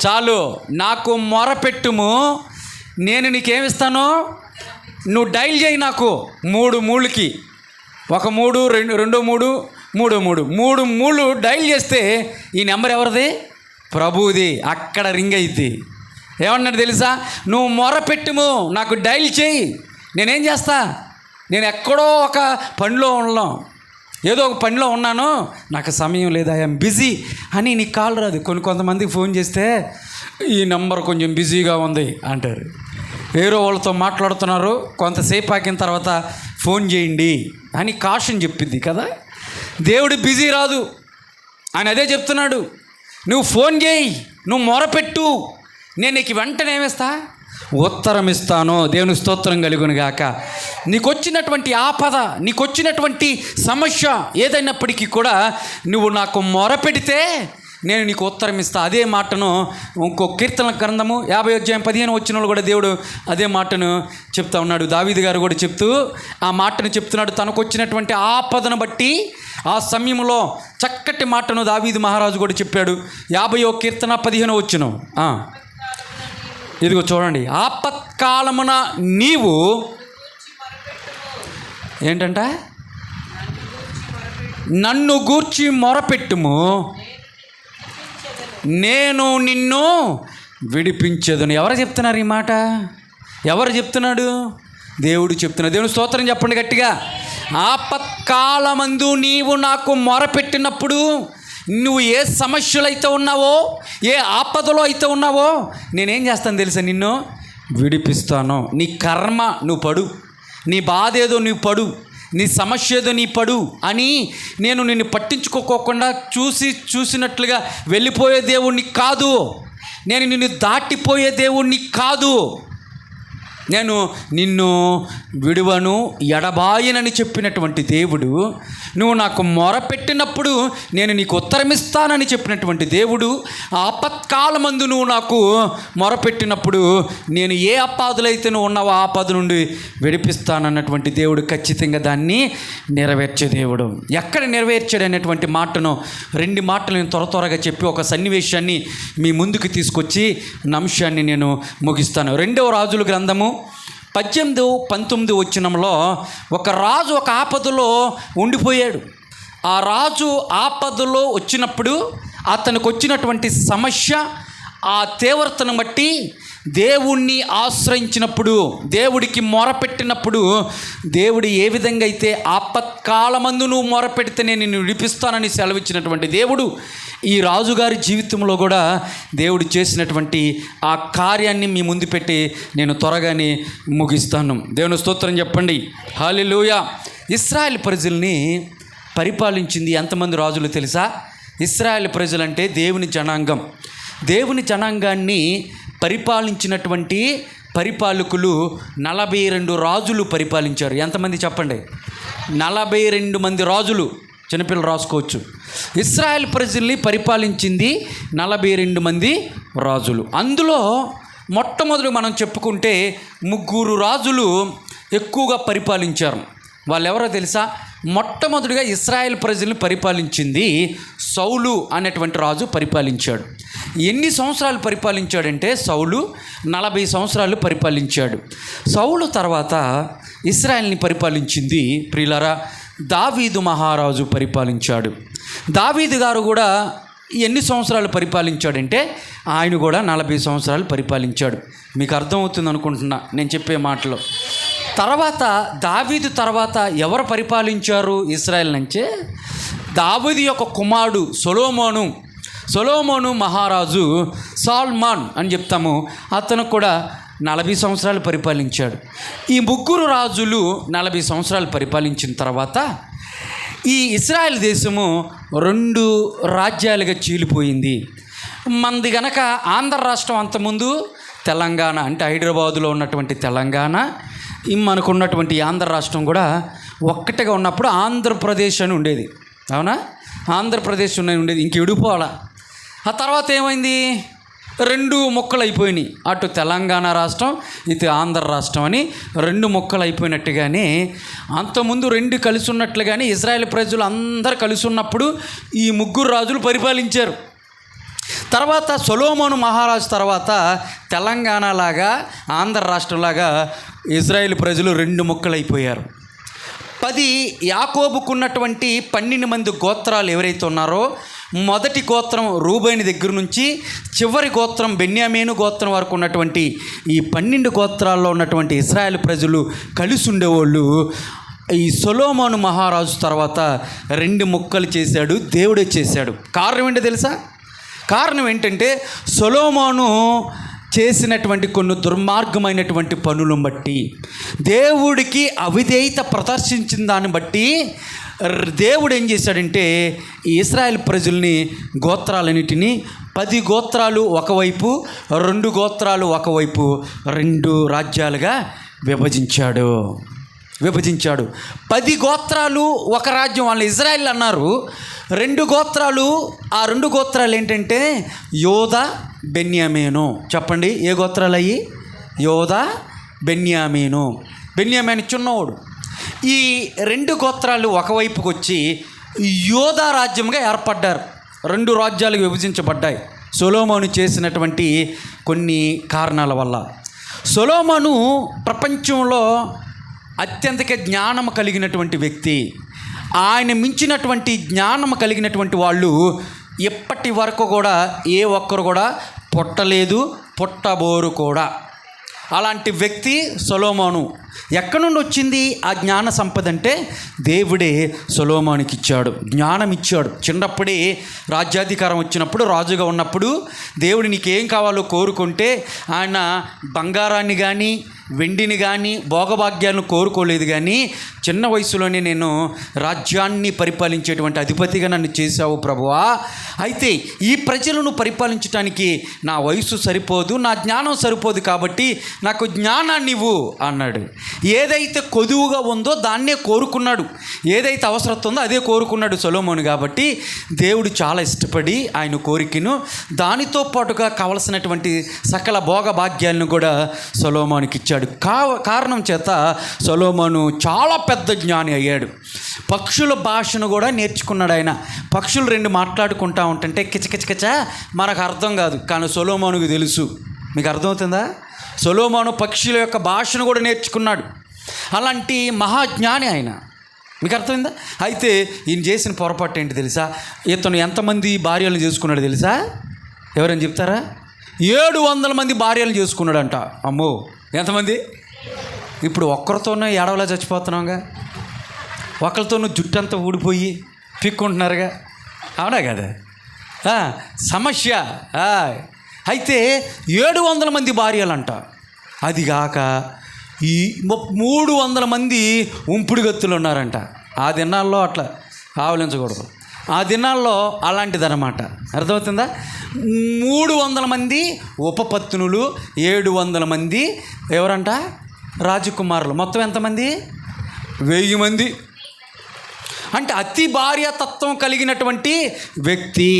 చాలు, నాకు మొరపెట్టుము, నేను నీకేమిస్తాను? నువ్వు డైల్ చేయి నాకు 3 మూళ్ళకి. 1 3 2 3 3 మూళ్ళు డైల్ చేస్తే ఈ నెంబర్ ఎవరిది? ప్రభువుది. అక్కడ రింగ్ అయింది. ఏమన్నాడు తెలుసా? నువ్వు మొరపెట్టుము, నాకు డైల్ చేయి, నేనేం చేస్తా? నేను ఎక్కడో ఒక పనిలో ఉన్నాం, ఏదో ఒక పనిలో ఉన్నాను, నాకు సమయం లేదా, ఐఎమ్ బిజీ అని నీకు కాల్ రాదు. కొంతమందికి ఫోన్ చేస్తే ఈ నెంబర్ కొంచెం బిజీగా ఉంది అంటారు. వేరే వాళ్ళతో మాట్లాడుతున్నారు, కొంతసేపు ఆగిన తర్వాత ఫోన్ చేయండి అని కాషన్ చెప్పింది కదా. దేవుడు బిజీ రాదు, ఆయన అదే చెప్తున్నాడు. నువ్వు ఫోన్ చేయి, నువ్వు మొరపెట్టు, నేను నీకు వెంటనే ఏమిస్తా? ఉత్తరం ఇస్తాను. దేవుని స్తోత్రం కలుగును గాక. నీకు వచ్చినటువంటి ఆపద, నీకు వచ్చినటువంటి సమస్య ఏదైనప్పటికీ కూడా నువ్వు నాకు మొరపెడితే నేను నీకు ఉత్తరం ఇస్తా. అదే మాటను ఇంకో కీర్తన గ్రంథము 50:15 కూడా దేవుడు అదే మాటను చెప్తా ఉన్నాడు. దావీదు గారు కూడా చెప్తూ ఆ మాటను చెప్తున్నాడు. తనకు వచ్చినటువంటి ఆపదను బట్టి ఆ సమయంలో చక్కటి మాటను దావీదు మహారాజు కూడా చెప్పాడు. 50వ కీర్తన 15 ఇదిగో చూడండి. ఆపత్కాలమున నీవు ఏంటంట? నన్ను గూర్చి మొరపెట్టుము, నేను నిన్ను విడిపించేదను. ఎవరు చెప్తున్నారు ఈ మాట? ఎవరు చెప్తున్నాడు? దేవుడు చెప్తున్నాడు. దేవుని స్తోత్రం చెప్పండి గట్టిగా. ఆపత్కాలమందు నీవు నాకు మొరపెట్టినప్పుడు, నువ్వు ఏ సమస్యలు అయితే ఉన్నావో, ఏ ఆపదలో అయితే ఉన్నావో, నేనేం చేస్తాను తెలుసా? నిన్ను విడిపిస్తాను. నీ కర్మ నువ్వు పడు, నీ బాధ ఏదో నువ్వు పడు, నీ సమస్య ఏదో నీ పడు అని నేను నిన్ను పట్టించుకోకుండా చూసినట్లుగా వెళ్ళిపోయే దేవుణ్ణి కాదు. నేను నిన్ను దాటిపోయే దేవుణ్ణి కాదు. నేను నిన్ను విడువను ఎడబాయనని చెప్పినటువంటి దేవుడు, నువ్వు నాకు మొరపెట్టినప్పుడు నేను నీకు ఉత్తరమిస్తానని చెప్పినటువంటి దేవుడు, ఆపత్కాలమందు నువ్వు నాకు మొరపెట్టినప్పుడు నేను ఏ ఆపదలైతే నువ్వు ఉన్నావో ఆపద నుండి విడిపిస్తానన్నటువంటి దేవుడు ఖచ్చితంగా దాన్ని నెరవేర్చే దేవుడు. ఎక్కడ నెరవేర్చాడు అనేటువంటి మాటను 2 మాటలు నేను త్వరగా చెప్పి ఒక సన్నివేశాన్ని మీ ముందుకు తీసుకొచ్చి అంశాన్ని నేను ముగిస్తాను. 2వ రాజుల గ్రంథము 18-19 వచనంలో ఒక రాజు ఒక ఆపదలో ఉండిపోయాడు. ఆ రాజు ఆపదలో వచ్చినప్పుడు అతనికి వచ్చినటువంటి సమస్య ఆ తీవ్రతను బట్టి దేవుణ్ణి ఆశ్రయించినప్పుడు, దేవుడికి మొరపెట్టినప్పుడు, దేవుడు ఏ విధంగా అయితే ఆపత్కాలమందు నువ్వు మొరపెడితే నేను నిన్ను విడిపిస్తానని సెలవిచ్చినటువంటి దేవుడు ఈ రాజుగారి జీవితంలో కూడా దేవుడు చేసినటువంటి ఆ కార్యాన్ని మీ ముందు పెట్టి నేను త్వరగానే ముగిస్తాను. దేవుని స్తోత్రం చెప్పండి. హల్లెలూయా. ఇశ్రాయేల్ ప్రజల్ని పరిపాలించింది ఎంతమంది రాజులు తెలుసా? ఇశ్రాయేల్ ప్రజలంటే దేవుని జనాంగం. దేవుని జనాంగాన్ని పరిపాలించినటువంటి పరిపాలకులు 42 రాజులు పరిపాలించారు. ఎంతమంది చెప్పండి? 42 మంది రాజులు. చిన్నపిల్లలు రాసుకోవచ్చు. ఇశ్రాయేల్ ప్రజల్ని పరిపాలించింది 42 మంది రాజులు. అందులో మొట్టమొదటి మనం చెప్పుకుంటే 3 రాజులు ఎక్కువగా పరిపాలించారు. వాళ్ళు ఎవరో తెలుసా? మొట్టమొదటిగా ఇశ్రాయేల్ ప్రజల్ని పరిపాలించింది సౌలు అనేటువంటి రాజు పరిపాలించాడు. ఎన్ని సంవత్సరాలు పరిపాలించాడంటే సౌలు 40 సంవత్సరాలు పరిపాలించాడు. సౌలు తర్వాత ఇశ్రాయేల్ని పరిపాలించింది ప్రియులారా దావీదు మహారాజు పరిపాలించాడు. దావీదు గారు కూడా ఎన్ని సంవత్సరాలు పరిపాలించాడంటే ఆయన కూడా 40 సంవత్సరాలు పరిపాలించాడు. మీకు అర్థమవుతుంది అనుకుంటున్నా నేను చెప్పే మాటలు. తర్వాత దావీదు తర్వాత ఎవరు పరిపాలించారు ఇశ్రాయేల్ నుంచే? దావీదు యొక్క కుమారుడు సొలొమోను మహారాజు సాల్మాన్ అని చెప్తాము. అతను కూడా 40 సంవత్సరాలు పరిపాలించాడు. ఈ 3 రాజులు 40 సంవత్సరాలు పరిపాలించిన తర్వాత ఈ ఇశ్రాయేల్ దేశము 2 రాజ్యాలుగా చీలిపోయింది. మనది గనక ఆంధ్ర రాష్ట్రం అంతకుముందు తెలంగాణ అంటే హైదరాబాదులో ఉన్నటువంటి తెలంగాణ, మనకున్నటువంటి ఆంధ్ర రాష్ట్రం కూడా ఒక్కటిగా ఉన్నప్పుడు ఆంధ్రప్రదేశ్ అని ఉండేది. అవునా? ఆంధ్రప్రదేశ్ ఉండేది. ఇంక విడిపోవాలా. ఆ తర్వాత ఏమైంది? 2 ముక్కలు అయిపోయినాయి. అటు తెలంగాణ రాష్ట్రం, ఇటు ఆంధ్ర రాష్ట్రం అని 2 ముక్కలు అయిపోయినట్టుగానే అంతకుముందు 2 కలిసి ఉన్నట్లుగానే ఇశ్రాయేల్ ప్రజలు అందరూ కలిసి ఉన్నప్పుడు ఈ 3 రాజులు పరిపాలించారు. తర్వాత సొలొమోను మహారాజు తర్వాత తెలంగాణ లాగా ఆంధ్ర రాష్ట్రంలాగా ఇశ్రాయేల్ ప్రజలు 2 ముక్కలు అయిపోయారు. 10 యాకోబుకున్నటువంటి 12 మంది గోత్రాలు ఎవరైతే ఉన్నారో, మొదటి గోత్రం రూబేను దగ్గర నుంచి చివరి గోత్రం బెన్యామీను గోత్రం వరకు ఉన్నటువంటి ఈ 12 గోత్రాల్లో ఉన్నటువంటి ఇశ్రాయేల్ ప్రజలు కలిసి ఉండేవాళ్ళు. ఈ సొలొమోను మహారాజు తర్వాత 2 ముక్కలు చేశాడు, దేవుడే చేశాడు. కారణం ఏంటో తెలుసా? కారణం ఏంటంటే సొలొమోను చేసినటువంటి కొన్ని దుర్మార్గమైనటువంటి పనులను బట్టి, దేవుడికి అవిధేయత ప్రదర్శించిన దాన్ని బట్టి దేవుడు ఏం చేశాడంటే ఈ ఇశ్రాయేల్ ప్రజల్ని గోత్రాలన్నిటినీ 10 గోత్రాలు ఒకవైపు, 2 గోత్రాలు ఒకవైపు 2 రాజ్యాలుగా విభజించాడు. 10 గోత్రాలు ఒక రాజ్యం, వాళ్ళు ఇశ్రాయేల్ అన్నారు. 2 గోత్రాలు, ఆ 2 గోత్రాలు ఏంటంటే యోదా, బెన్యామీను. చెప్పండి, ఏ గోత్రాలు అయ్యి? యోదా, బెన్యామీను. బెన్యామీను చిన్నవాడు. ఈ 2 గోత్రాలు ఒకవైపుకి వచ్చి యోదా రాజ్యంగా ఏర్పడ్డారు. 2 రాజ్యాలు విభజించబడ్డాయి సొలొమోను చేసినటువంటి కొన్ని కారణాల వల్ల. సొలొమోను ప్రపంచంలో అత్యంత జ్ఞానం కలిగినటువంటి వ్యక్తి. ఆయన మించినటువంటి జ్ఞానం కలిగినటువంటి వాళ్ళు ఇప్పటి వరకు కూడా ఏ ఒక్కరు కూడా పుట్టలేదు, పుట్టబోరు కూడా. అలాంటి వ్యక్తి సొలొమోను. ఎక్కడి నుండి వచ్చింది ఆ జ్ఞాన సంపద అంటే దేవుడే సొలొమోనుకి ఇచ్చాడు, జ్ఞానం ఇచ్చాడు. చిన్నప్పుడే రాజ్యాధికారం వచ్చినప్పుడు, రాజుగా ఉన్నప్పుడు దేవుడు నీకేం కావాలో కోరుకుంటే ఆయన బంగారాన్ని కానీ వెండిని కానీ భోగభాగ్యాలను కోరుకోలేదు, కానీ చిన్న వయసులోనే నేను రాజ్యాన్ని పరిపాలించేటువంటి అధిపతిగా నన్ను చేశావు ప్రభువా. అయితే ఈ ప్రజలను పరిపాలించడానికి నా వయసు సరిపోదు, నా జ్ఞానం సరిపోదు, కాబట్టి నాకు జ్ఞానాన్ని ఇవ్వు అన్నాడు. ఏదైతే కొదువుగా ఉందో దాన్నే కోరుకున్నాడు, ఏదైతే అవసరం ఉందో అదే కోరుకున్నాడు సొలొమోను. కాబట్టి దేవుడు చాలా ఇష్టపడి ఆయన కోరికను దానితో పాటుగా కావలసినటువంటి సకల భోగభాగ్యాలను కూడా సొలొమోనుకి ఇచ్చాడు. కారణం చేత సొలొమోను చాలా పెద్ద జ్ఞాని అయ్యాడు. పక్షుల భాషను కూడా నేర్చుకున్నాడు ఆయన. పక్షులు రెండు మాట్లాడుకుంటా ఉంటుంటే కిచకిచకిచ మనకు అర్థం కాదు, కానీ సొలొమోనుకు తెలుసు. మీకు అర్థమవుతుందా? సొలొమోను పక్షుల యొక్క భాషను కూడా నేర్చుకున్నాడు. అలాంటి మహాజ్ఞాని ఆయన. మీకు అర్థమైందా? అయితే ఈయన చేసిన పొరపాటు ఏంటి తెలుసా? ఇతను ఎంతమంది భార్యలను చేసుకున్నాడు తెలుసా? ఎవరైనా చెప్తారా? 700 మంది భార్యలను చేసుకున్నాడంట. అమ్మో, ఎంతమంది? ఇప్పుడు ఒక్కరితోనే ఏడవలా చచ్చిపోతున్నాంగా, ఒకరితోనూ జుట్టంతా ఊడిపోయి పిక్కుంటున్నారుగా, అవునా కదా? సమస్య. అయితే 700 మంది భార్యలంట. అదిగాక ఈ 300 మంది ఉంపుడు గత్తులు ఉన్నారంట. ఆ దినాల్లో అట్లా ఆవలించకూడదు, ఆ దినాల్లో అలాంటిదన్నమాట. అర్థమవుతుందా? 300 మంది ఉపపత్నులు, 700 మంది ఎవరంట? రాజకుమారులు. మొత్తం ఎంతమంది? 1000 మంది. అంటే అతి భార్యాతత్వం కలిగినటువంటి వ్యక్తి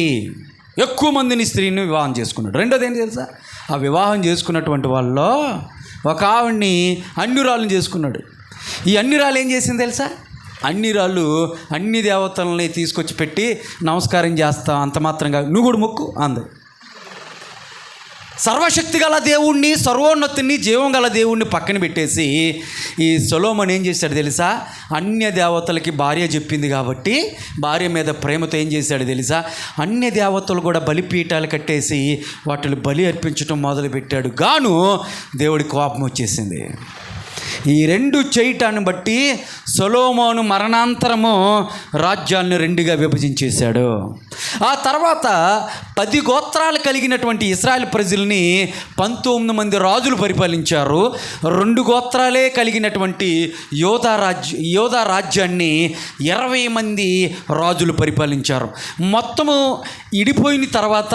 ఎక్కువ మందిని స్త్రీని వివాహం చేసుకున్నాడు. రెండోది ఏంటి తెలుసా? ఆ వివాహం చేసుకున్నటువంటి వాళ్ళలో ఒక ఆవిడ్ని అన్యురాలను చేసుకున్నాడు. ఈ అన్యురాలు ఏం చేసింది తెలుసా? అన్యురాళ్ళు అన్ని దేవతలని తీసుకొచ్చి పెట్టి నమస్కారం చేస్తా, అంత మాత్రంగా నువ్వు కూడా మొక్కు అంది. సర్వశక్తి గల దేవుణ్ణి, సర్వోన్నతుని, జీవం గల దేవుణ్ణి పక్కన పెట్టేసి ఈ సొలొమోను ఏం చేశాడు తెలుసా? అన్య దేవతలకి భార్య చెప్పింది కాబట్టి భార్య మీద ప్రేమతో ఏం చేశాడు తెలుసా? అన్య దేవతలు కూడా బలిపీఠాలు కట్టేసి వాటిని బలి అర్పించడం మొదలుపెట్టాడు. గాను దేవుడి కోపం వచ్చేసింది. ఈ రెండు చేయటాన్ని బట్టి సొలొమోను మరణాంతరము రాజ్యాలను రెండుగా విభజించేశాడు. ఆ తర్వాత 10 గోత్రాలు కలిగినటువంటి ఇశ్రాయేలు ప్రజల్ని 19 మంది రాజులు పరిపాలించారు. 2 గోత్రాలే కలిగినటువంటి యోధా రాజ్యాన్ని 20 మంది రాజులు పరిపాలించారు. మొత్తము ఇడిపోయిన తర్వాత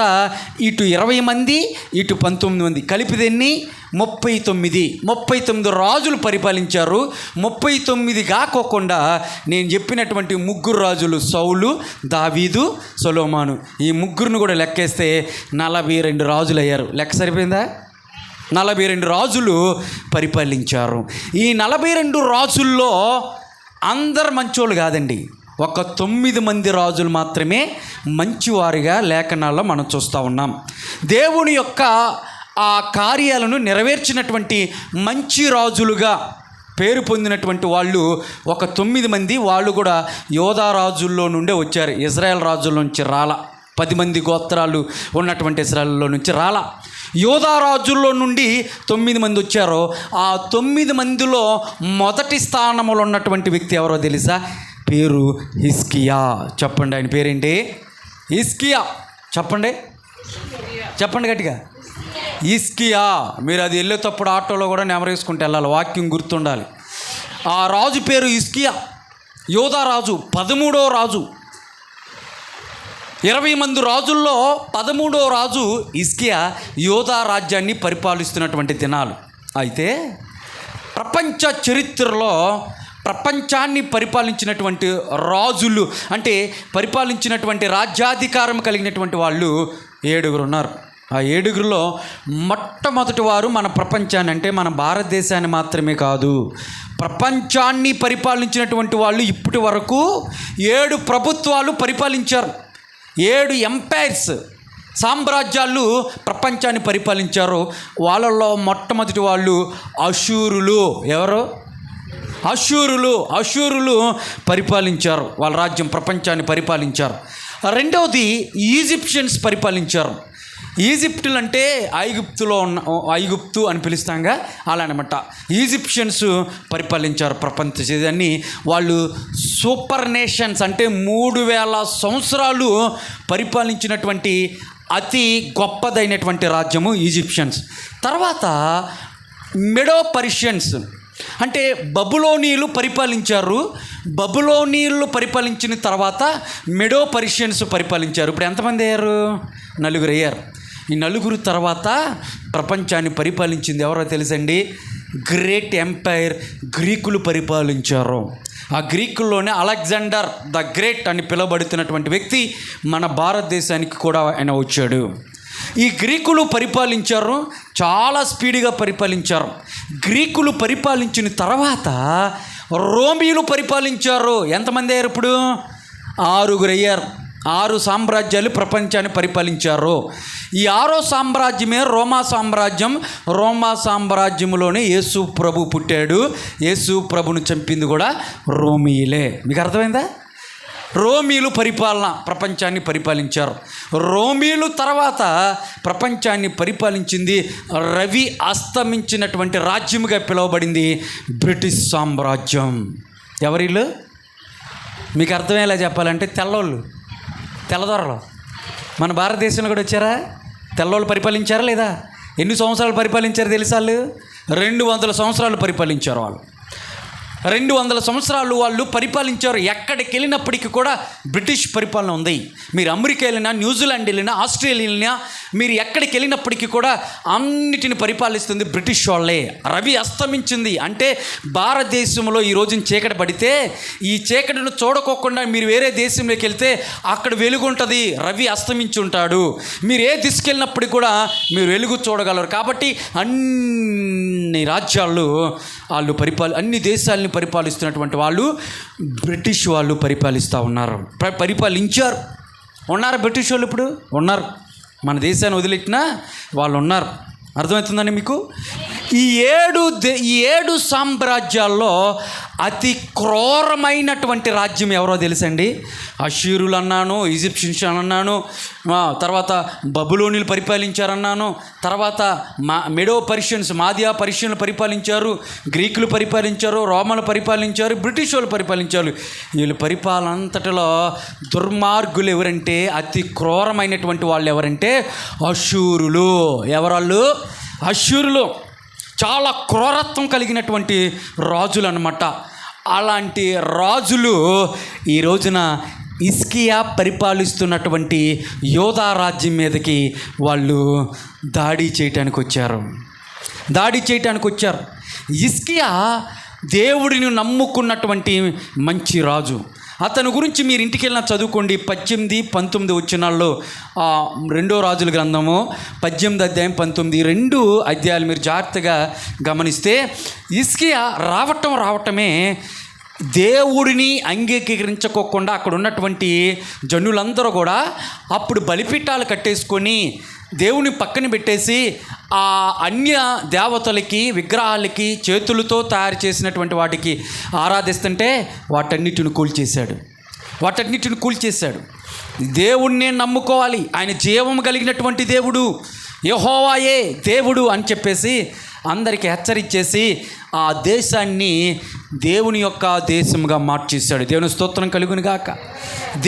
ఇటు 20 మంది, ఇటు 19 మంది, కలిపిదెన్ని 39 రాజులు పరిపాలించారు. 39 కాకోకుండా నేను చెప్పినటువంటి 3 రాజులు, సౌలు, దావీదు, సొలొమోను, ఈ ముగ్గురును కూడా లెక్కేస్తే 42 రాజులు అయ్యారు. లెక్క సరిపోయిందా? 42 రాజులు పరిపాలించారు. ఈ 42 రాజుల్లో అందరు మంచోళ్ళు కాదండి. ఒక 9 మంది రాజులు మాత్రమే మంచివారిగా లేఖనాల్లో మనం చూస్తూ ఉన్నాం. దేవుని యొక్క ఆ కార్యాలను నెరవేర్చినటువంటి మంచి రాజులుగా పేరు పొందినటువంటి వాళ్ళు ఒక 9 మంది. వాళ్ళు కూడా యోధా రాజుల్లో నుండే వచ్చారు, ఇజ్రాయెల్ రాజుల నుంచి రాలా. 10 మంది గోత్రాలు ఉన్నటువంటి ఇజ్రాయెల్లో నుంచి రాలా. యోధా రాజుల్లో నుండి 9 మంది వచ్చారు. ఆ 9 మందిలో మొదటి స్థానంలో ఉన్నటువంటి వ్యక్తి ఎవరో తెలుసా? పేరు హిజ్కియా. చెప్పండి, ఆయన పేరేంటి? హిజ్కియా. చెప్పండి, చెప్పండి గట్టిగా. హిజ్కియా. మీరు అది వెళ్ళేటప్పుడు ఆటోలో కూడా నెమరేసుకుంటూ వెళ్ళాలి, వాక్యం గుర్తుండాలి. ఆ రాజు పేరు హిజ్కియా, యోధా రాజు, 13వ రాజు. 20 మంది రాజుల్లో 13వ రాజు హిజ్కియా యోధా రాజ్యాన్ని పరిపాలిస్తున్నటువంటి దినాలు. అయితే ప్రపంచ చరిత్రలో ప్రపంచాన్ని పరిపాలించినటువంటి రాజులు, అంటే పరిపాలించినటువంటి రాజ్యాధికారం కలిగినటువంటి వాళ్ళు 7 ఉన్నారు. ఆ 7లో మొట్టమొదటి వారు మన ప్రపంచాన్ని, అంటే మన భారతదేశాన్ని మాత్రమే కాదు, ప్రపంచాన్ని పరిపాలించినటువంటి వాళ్ళు ఇప్పటి వరకు 7 ప్రభుత్వాలు పరిపాలించారు. 7 ఎంపైర్స్, సామ్రాజ్యాలు ప్రపంచాన్ని పరిపాలించారు. వాళ్ళల్లో మొట్టమొదటి వాళ్ళు అశూరులు. ఎవరు? అశూరులు పరిపాలించారు. వాళ్ళ రాజ్యం ప్రపంచాన్ని పరిపాలించారు. రెండవది ఈజిప్షియన్స్ పరిపాలించారు. ఈజిప్టులు అంటే ఐగుప్తులో ఉన్న, ఐగుప్తు అని పిలుస్తాంగా, అలా అనమాట. ఈజిప్షియన్స్ పరిపాలించారు ప్రపంచాన్ని. వాళ్ళు సూపర్ నేషన్స్, అంటే 3000 సంవత్సరాలు పరిపాలించినటువంటి అతి గొప్పదైనటువంటి రాజ్యము ఈజిప్షియన్స్. తర్వాత మెడో పర్షియన్స్ అంటే బబులోనీయులు పరిపాలించారు. బబులోనీయులు పరిపాలించిన తర్వాత మెడో పర్షియన్స్ పరిపాలించారు. ఇప్పుడు ఎంతమంది అయ్యారు? 4 అయ్యారు. ఈ 4 తర్వాత ప్రపంచాన్ని పరిపాలించింది ఎవరో తెలుసండి? గ్రేట్ ఎంపైర్ గ్రీకులు పరిపాలించారు. ఆ గ్రీకుల్లోనే అలెగ్జాండర్ ద గ్రేట్ అని పిలువబడుతున్నటువంటి వ్యక్తి మన భారతదేశానికి కూడా ఆయన వచ్చాడు. ఈ గ్రీకులు పరిపాలించారు, చాలా స్పీడ్గా పరిపాలించారు. గ్రీకులు పరిపాలించిన తర్వాత రోమియోలు పరిపాలించారు. ఎంతమంది అయ్యారు? ఇప్పుడు 6 అయ్యారు. 6 సామ్రాజ్యాలు ప్రపంచాన్ని పరిపాలించారు. ఈ 6వ సామ్రాజ్యమే రోమా సామ్రాజ్యం. రోమా సామ్రాజ్యంలోనే యేసు ప్రభు పుట్టాడు. యేసు ప్రభును చంపింది కూడా రోమియులే. మీకు అర్థమైందా? రోమియులు పరిపాలన ప్రపంచాన్ని పరిపాలించారు. రోమియులు తర్వాత ప్రపంచాన్ని పరిపాలించింది రవి అస్తమించినటువంటి రాజ్యముగా పిలువబడింది బ్రిటిష్ సామ్రాజ్యం. ఎవరిళ్ళు? మీకు అర్థమయ్యేలా చెప్పాలంటే తెల్లోళ్ళు, తెల్లదొరలు. మన భారతదేశంలో కూడా వచ్చారా? తెల్లోళ్ళు పరిపాలించారా లేదా? ఎన్ని సంవత్సరాలు పరిపాలించారు తెలుసా? వాళ్ళు 200 సంవత్సరాలు పరిపాలించారు. వాళ్ళు 200 సంవత్సరాలు వాళ్ళు పరిపాలించారు. ఎక్కడికి వెళ్ళినప్పటికీ కూడా బ్రిటిష్ పరిపాలన ఉంది. మీరు అమెరికా వెళ్ళినా, న్యూజిలాండ్ వెళ్ళినా, ఆస్ట్రేలియా వెళ్ళినా, మీరు ఎక్కడికి వెళ్ళినప్పటికీ కూడా అన్నిటిని పరిపాలిస్తుంది బ్రిటిష్ వాళ్ళే. రవి అస్తమించింది అంటే భారతదేశంలో ఈ రోజున చీకటి పడితే ఈ చీకటిని చూడకోకుండా మీరు వేరే దేశంలోకి వెళ్తే అక్కడ వెలుగు ఉంటుంది. రవి అస్తమించి ఉంటాడు. మీరు ఏ దిశకి వెళ్ళినప్పటికీ కూడా మీరు వెలుగు చూడగలరు. కాబట్టి అన్ని రాజ్యాలు వాళ్ళు అన్ని దేశాలని పరిపాలిస్తున్నటువంటి వాళ్ళు బ్రిటిష్ వాళ్ళు పరిపాలిస్తూ ఉన్నారు, పరిపాలించారు. ఉన్నారు బ్రిటిష్ వాళ్ళు, ఇప్పుడు ఉన్నారు. మన దేశాన్ని వదిలిట్టినా వాళ్ళు ఉన్నారు. అర్థమవుతుందండి మీకు? ఈ 7 సామ్రాజ్యాల్లో అతి క్రూరమైనటువంటి రాజ్యం ఎవరో తెలుసండి? అష్షూరులు అన్నాను, ఈజిప్షియన్స్ అన్నాను, తర్వాత బబులోనీలు పరిపాలించారన్నాను, తర్వాత మెడో పర్షియన్స్ మాదియా పర్షియన్లు పరిపాలించారు, గ్రీకులు పరిపాలించారు, రోమన్లు పరిపాలించారు, బ్రిటిష్ వాళ్ళు పరిపాలించారు. వీళ్ళు పరిపాలన అంతటిలో దుర్మార్గులు ఎవరంటే, అతి క్రూరమైనటువంటి వాళ్ళు ఎవరంటే అష్షూరులు. ఎవరాళ్ళు? అష్షూరులు చాలా క్రూరత్వం కలిగినటువంటి రాజులు అన్నమాట. అలాంటి రాజులు ఈ రోజున హిజ్కియా పరిపాలిస్తున్నటువంటి యోధా రాజ్యం మీదకి వాళ్ళు దాడి చేయటానికి వచ్చారు. హిజ్కియా దేవుడిని నమ్ముకున్నటువంటి మంచి రాజు. అతని గురించి మీరు ఇంటికి వెళ్ళినా చదువుకోండి. 18, 19 వచనాల్లో 2వ రాజుల గ్రంథము 18 అధ్యాయం 19 2 అధ్యాయాలు మీరు జాగ్రత్తగా గమనిస్తే హిజ్కియా రావటమే దేవుడిని అంగీకరించుకోకుండా అక్కడ ఉన్నటువంటి జనులందరూ కూడా అప్పుడు బలిపీఠాలు కట్టేసుకొని దేవుని పక్కన పెట్టేసి ఆ అన్య దేవతలకి, విగ్రహాలకి చేతులతో తయారు చేసినటువంటి వాటికి ఆరాధిస్తుంటే వాటన్నిటిని కూల్చేశాడు. దేవుణ్ణే నమ్ముకోవాలి, ఆయన జీవం కలిగినటువంటి దేవుడు, యెహోవాయే దేవుడు అని చెప్పేసి అందరికీ హెచ్చరించేసి ఆ దేశాన్ని దేవుని యొక్క దేశంగా మార్చేశాడు. దేవుని స్తోత్రం కలుగును గాక.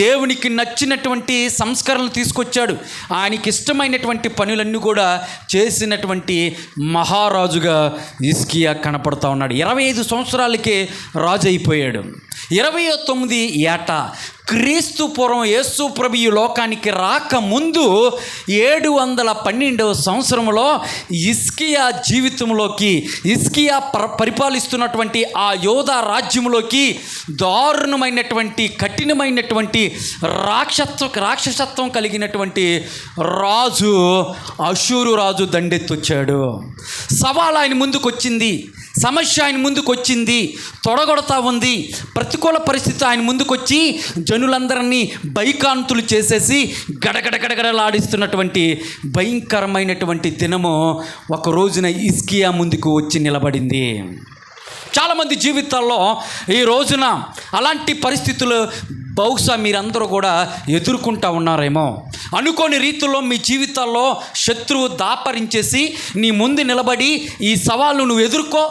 దేవునికి నచ్చినటువంటి సంస్కరణలు తీసుకొచ్చాడు. ఆయనకి ఇష్టమైనటువంటి పనులన్నీ కూడా చేసినటువంటి మహారాజుగా హిజ్కియా కనపడతా ఉన్నాడు. 25 సంవత్సరాలకే రాజు అయిపోయాడు. 29 ఏట క్రీస్తు పూర్వం యేసు ప్రభు ఈ లోకానికి రాకముందు 712వ సంవత్సరంలో హిజ్కియా జీవితంలోకి, హిజ్కియా పరిపాలిస్తున్నటువంటి ఆ యోధా రాజ్యంలోకి దారుణమైనటువంటి, కఠినమైనటువంటి రాక్షసత్వం కలిగినటువంటి రాజు అష్షూరు రాజు దండెత్తొచ్చాడు. సవాల్ ఆయన ముందుకు వచ్చింది, సమస్య ఆయన ముందుకు వచ్చింది, తొడగొడతా ఉంది. ప్రతికూల పరిస్థితి ఆయన ముందుకు వచ్చి జనులందరినీ భయకాంతులు చేసేసి గడగడలాడిస్తున్నటువంటి భయంకరమైనటువంటి దినము ఒక రోజున హిజ్కియా ముందుకు వచ్చి నిలబడింది. చాలామంది జీవితాల్లో ఈ రోజున అలాంటి పరిస్థితులు బహుశా మీరందరూ కూడా ఎదుర్కొంటూ ఉన్నారేమో. అనుకోని రీతిలో మీ జీవితాల్లో శత్రువు దాపరించేసి నీ ముందు నిలబడి ఈ సవాళ్ళు నువ్వు ఎదుర్కో,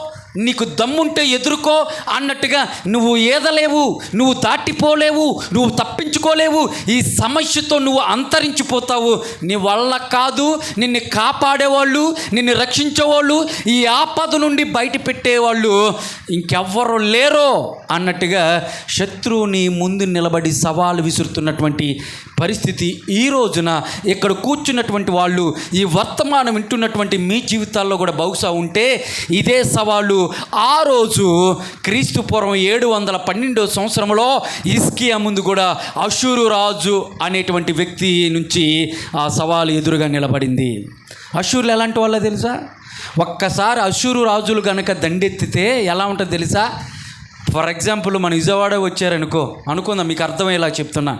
నీకు దమ్ముంటే ఎదుర్కో అన్నట్టుగా నువ్వు ఏదలేవు, నువ్వు దాటిపోలేవు, నువ్వు తప్పించుకోలేవు, ఈ సమస్యతో నువ్వు అంతరించిపోతావు, నీ వల్ల కాదు, నిన్ను కాపాడేవాళ్ళు, నిన్ను రక్షించేవాళ్ళు, ఈ ఆపద నుండి బయట పెట్టేవాళ్ళు ఇంకెవ్వరు లేరో అన్నట్టుగా శత్రువుని ముందు నిలబడి సవాలు విసురుతున్నటువంటి పరిస్థితి ఈ రోజున ఇక్కడ కూర్చున్నటువంటి వాళ్ళు, ఈ వర్తమానం వింటున్నటువంటి మీ జీవితాల్లో కూడా బహుశా ఉంటే ఇదే సవాలు ఆ రోజు క్రీస్తు పూర్వం 712 సంవత్సరంలో హిజ్కియా ముందు కూడా అష్షూరు రాజు అనేటువంటి వ్యక్తి నుంచి ఆ సవాలు ఎదురుగా నిలబడింది. అష్షూరులు ఎలాంటి వాళ్ళో తెలుసా? ఒక్కసారి అష్షూరు రాజులు కనుక దండెత్తితే ఎలా ఉంటుందో తెలుసా? ఫర్ ఎగ్జాంపుల్ మన విజయవాడ అనుకుందాం, మీకు అర్థమయ్యేలా చెప్తున్నా.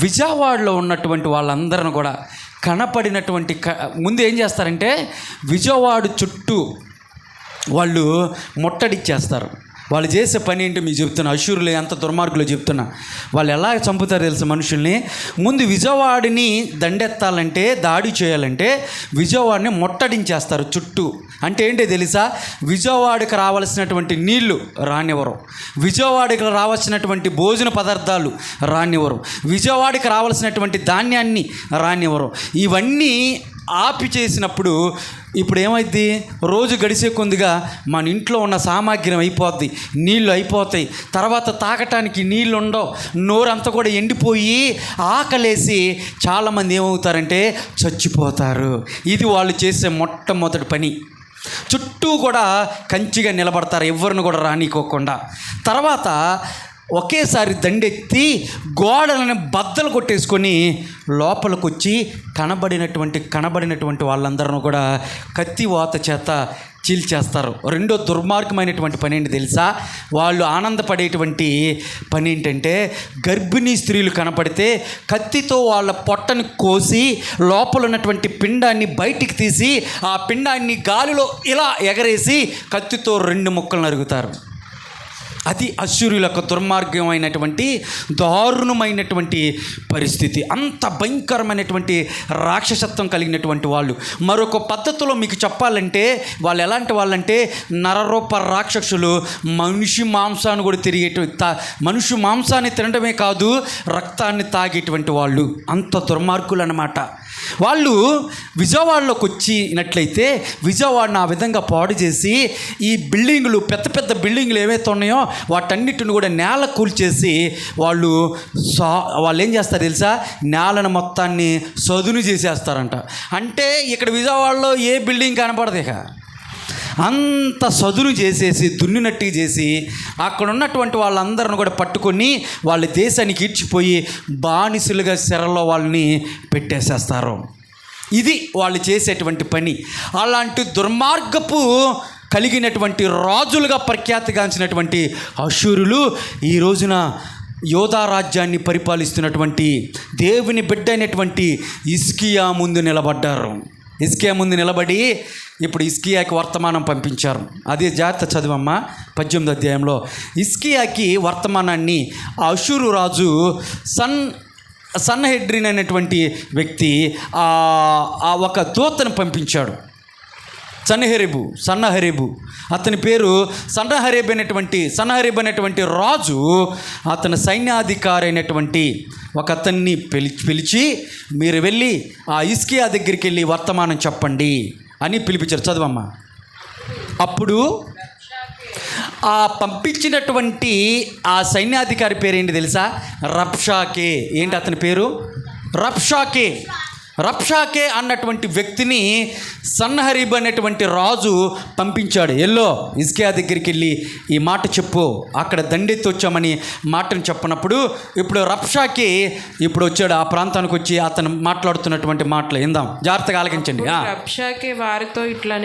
విజయవాడలో ఉన్నటువంటి వాళ్ళందరిని కూడా కనపడినటువంటి ముందు ఏం చేస్తారంటే విజయవాడ చుట్టూ వాళ్ళు ముట్టడిచ్చేస్తారు. వాళ్ళు చేసే పని ఏంటో మీకు చెప్తున్నా, అష్షూరులు ఎంత దుర్మార్గులు చెప్తున్నా. వాళ్ళు ఎలా చంపుతారు తెలుసు మనుషుల్ని? ముందు విజయవాడని దండెత్తాలంటే, దాడి చేయాలంటే విజయవాడని ముట్టడించేస్తారు చుట్టూ. అంటే ఏంటో తెలుసా? విజయవాడకి రావాల్సినటువంటి నీళ్లు రానివ్వరు, విజయవాడకి రావాల్సినటువంటి భోజన పదార్థాలు రానివ్వరు, విజయవాడకి రావాల్సినటువంటి ధాన్యాన్ని రానివ్వరు. ఇవన్నీ ఆపి చేసినప్పుడు ఇప్పుడు ఏమైంది? రోజు గడిచే కొద్దిగా మన ఇంట్లో ఉన్న సామాగ్రి అయిపోద్ది, నీళ్ళు అయిపోతాయి, తర్వాత తాగటానికి నీళ్ళు ఉండవు, నోరంతా కూడా ఎండిపోయి ఆకలేసి చాలామంది ఏమవుతారంటే చచ్చిపోతారు. ఇది వాళ్ళు చేసే మొట్టమొదటి పని. చుట్టూ కూడా కంచిగా నిలబడతారు, ఎవరిని కూడా రానికోకుండా. తర్వాత ఒకేసారి దండెత్తి గోడలను బద్దలు కొట్టేసుకొని లోపలికి వచ్చి కనబడినటువంటి వాళ్ళందరూ కూడా కత్తివాత చేత చీల్చేస్తారు. రెండో దుర్మార్గమైనటువంటి పని ఏంటి తెలుసా? వాళ్ళు ఆనందపడేటువంటి పని ఏంటంటే గర్భిణీ స్త్రీలు కనపడితే కత్తితో వాళ్ళ పొట్టను కోసి లోపల ఉన్నటువంటి పిండాన్ని బయటికి తీసి ఆ పిండాన్ని గాలిలో ఇలా ఎగరేసి కత్తితో 2 ముక్కలు నరుగుతారు. అది అష్షూరుల యొక్క దుర్మార్గమైనటువంటి దారుణమైనటువంటి పరిస్థితి. అంత భయంకరమైనటువంటి రాక్షసత్వం కలిగినటువంటి వాళ్ళు. మరొక పద్ధతిలో మీకు చెప్పాలంటే వాళ్ళు ఎలాంటి వాళ్ళంటే నరరూప రాక్షసులు. మనిషి మాంసాన్ని కూడా మనిషి మాంసాన్ని తినడమే కాదు, రక్తాన్ని తాగేటువంటి వాళ్ళు. అంత దుర్మార్గులు అన్నమాట. వాళ్ళు విజయవాడలోకి వచ్చినట్లయితే విజయవాడను ఆ విధంగా పాడు చేసి ఈ బిల్డింగులు, పెద్ద పెద్ద బిల్డింగులు ఏవైతే ఉన్నాయో వాటన్నిటిని కూడా నేల కూల్చేసి వాళ్ళు ఏం చేస్తారు తెలుసా? నేలను మొత్తాన్ని సదును చేసేస్తారంట. అంటే ఇక్కడ విజయవాడలో ఏ బిల్డింగ్ కనపడదు, ఇక అంత సదును చేసేసి దున్నినట్టు చేసి అక్కడ ఉన్నటువంటి వాళ్ళందరిని కూడా పట్టుకొని వాళ్ళ దేశానికి ఈడ్చిపోయి బానిసలుగా చెరలో వాళ్ళని పెట్టేసేస్తారు. ఇది వాళ్ళు చేసేటువంటి పని. అలాంటి దుర్మార్గపు కలిగినటువంటి రాజులుగా ప్రఖ్యాతిగాంచినటువంటి అష్షూరులు ఈ రోజున యోధా రాజ్యాన్ని పరిపాలిస్తున్నటువంటి దేవుని బిడ్డ అయినటువంటి హిజ్కియా ముందు నిలబడ్డారు. హిజ్కియా ముందు నిలబడి ఇప్పుడు హిజ్కియాకి వర్తమానం పంపించారు. అదే జాగ్రత్త చదివమ్మా 18వ అధ్యాయంలో. హిజ్కియాకి వర్తమానాన్ని అష్షూరు రాజు సన్హెడ్రిన్ అనేటువంటి వ్యక్తి ఒక దూతను పంపించాడు. సన్నహెరెబు అతని పేరు సన్నహెరెబు అనేటువంటి రాజు అతని సైన్యాధికారి అయినటువంటి ఒక అతన్ని పిలిచి మీరు వెళ్ళి ఆ హిజ్కియా దగ్గరికి వెళ్ళి వర్తమానం చెప్పండి అని పిలిపించారు. చదవమ్మా. అప్పుడు ఆ పంపించినటువంటి ఆ సైన్యాధికారి పేరు ఏంటి తెలుసా? రబ్షాకే. ఏంటి అతని పేరు? రబ్షాకే అన్నటువంటి వ్యక్తిని సన్హెరెబు అనేటువంటి రాజు పంపించాడు. ఎల్లో హిజ్కియా దగ్గరికి వెళ్ళి ఈ మాట చెప్పు, అక్కడ దండెత్తి వచ్చామని మాటను చెప్పినప్పుడు ఇప్పుడు రబ్షాకే ఇప్పుడు వచ్చాడు. ఆ ప్రాంతానికి వచ్చి అతను మాట్లాడుతున్నటువంటి మాటలు ఇందాం, జాగ్రత్తగా ఆలకించండి. రబ్షాకే వారితో ఇట్లా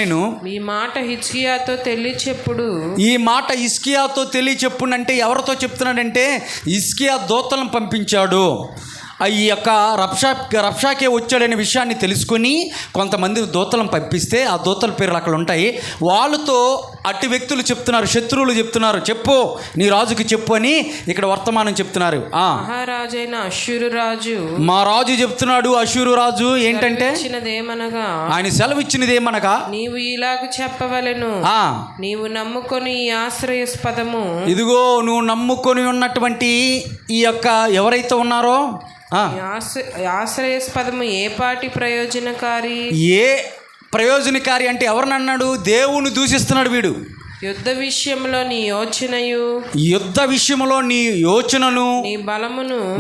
నేను ఈ మాట హిజ్కియాతో తెలియచెప్పుడు అంటే ఎవరితో చెప్తున్నాడంటే హిజ్కియా దూతలను పంపించాడు. ఈ యొక్క రబ్షాకే వచ్చాడనే విషయాన్ని తెలుసుకొని కొంతమంది దూతలను పంపిస్తే ఆ దూతల పేర్లు అక్కడ ఉంటాయి. వాళ్ళతో అట్టి వ్యక్తులు చెప్తున్నారు, శత్రువులు చెప్తున్నారు, చెప్పు నీ రాజుకి చెప్పు అని ఇక్కడ వర్తమానం చెప్తున్నారు. మహారాజైన అష్షూరు రాజు, మా రాజు చెప్తున్నాడు, అష్షూరు రాజు ఏంటంటే ఇచ్చినదేమనగా, ఆయన సెలవిచ్చినదేమనగా, నీవు ఇలాగ చెప్పవలెను, నీవు నమ్ముకొని ఈ ఆశ్రయస్పదము, ఇదిగో నువ్వు నమ్ముకొని ఉన్నటువంటి ఈ యొక్క ఎవరైతే ఉన్నారో ఆశ్రయస్పదము ఏ పాటి ప్రయోజనకారి, ఏ ప్రయోజనకారి అంటే ఎవరిని అన్నాడు? దేవుని దూషిస్తున్నాడు వీడు. యుద్ధ విషయంలో నీ యోచనయు, యుద్ధ విషయంలో నీ యోచనను,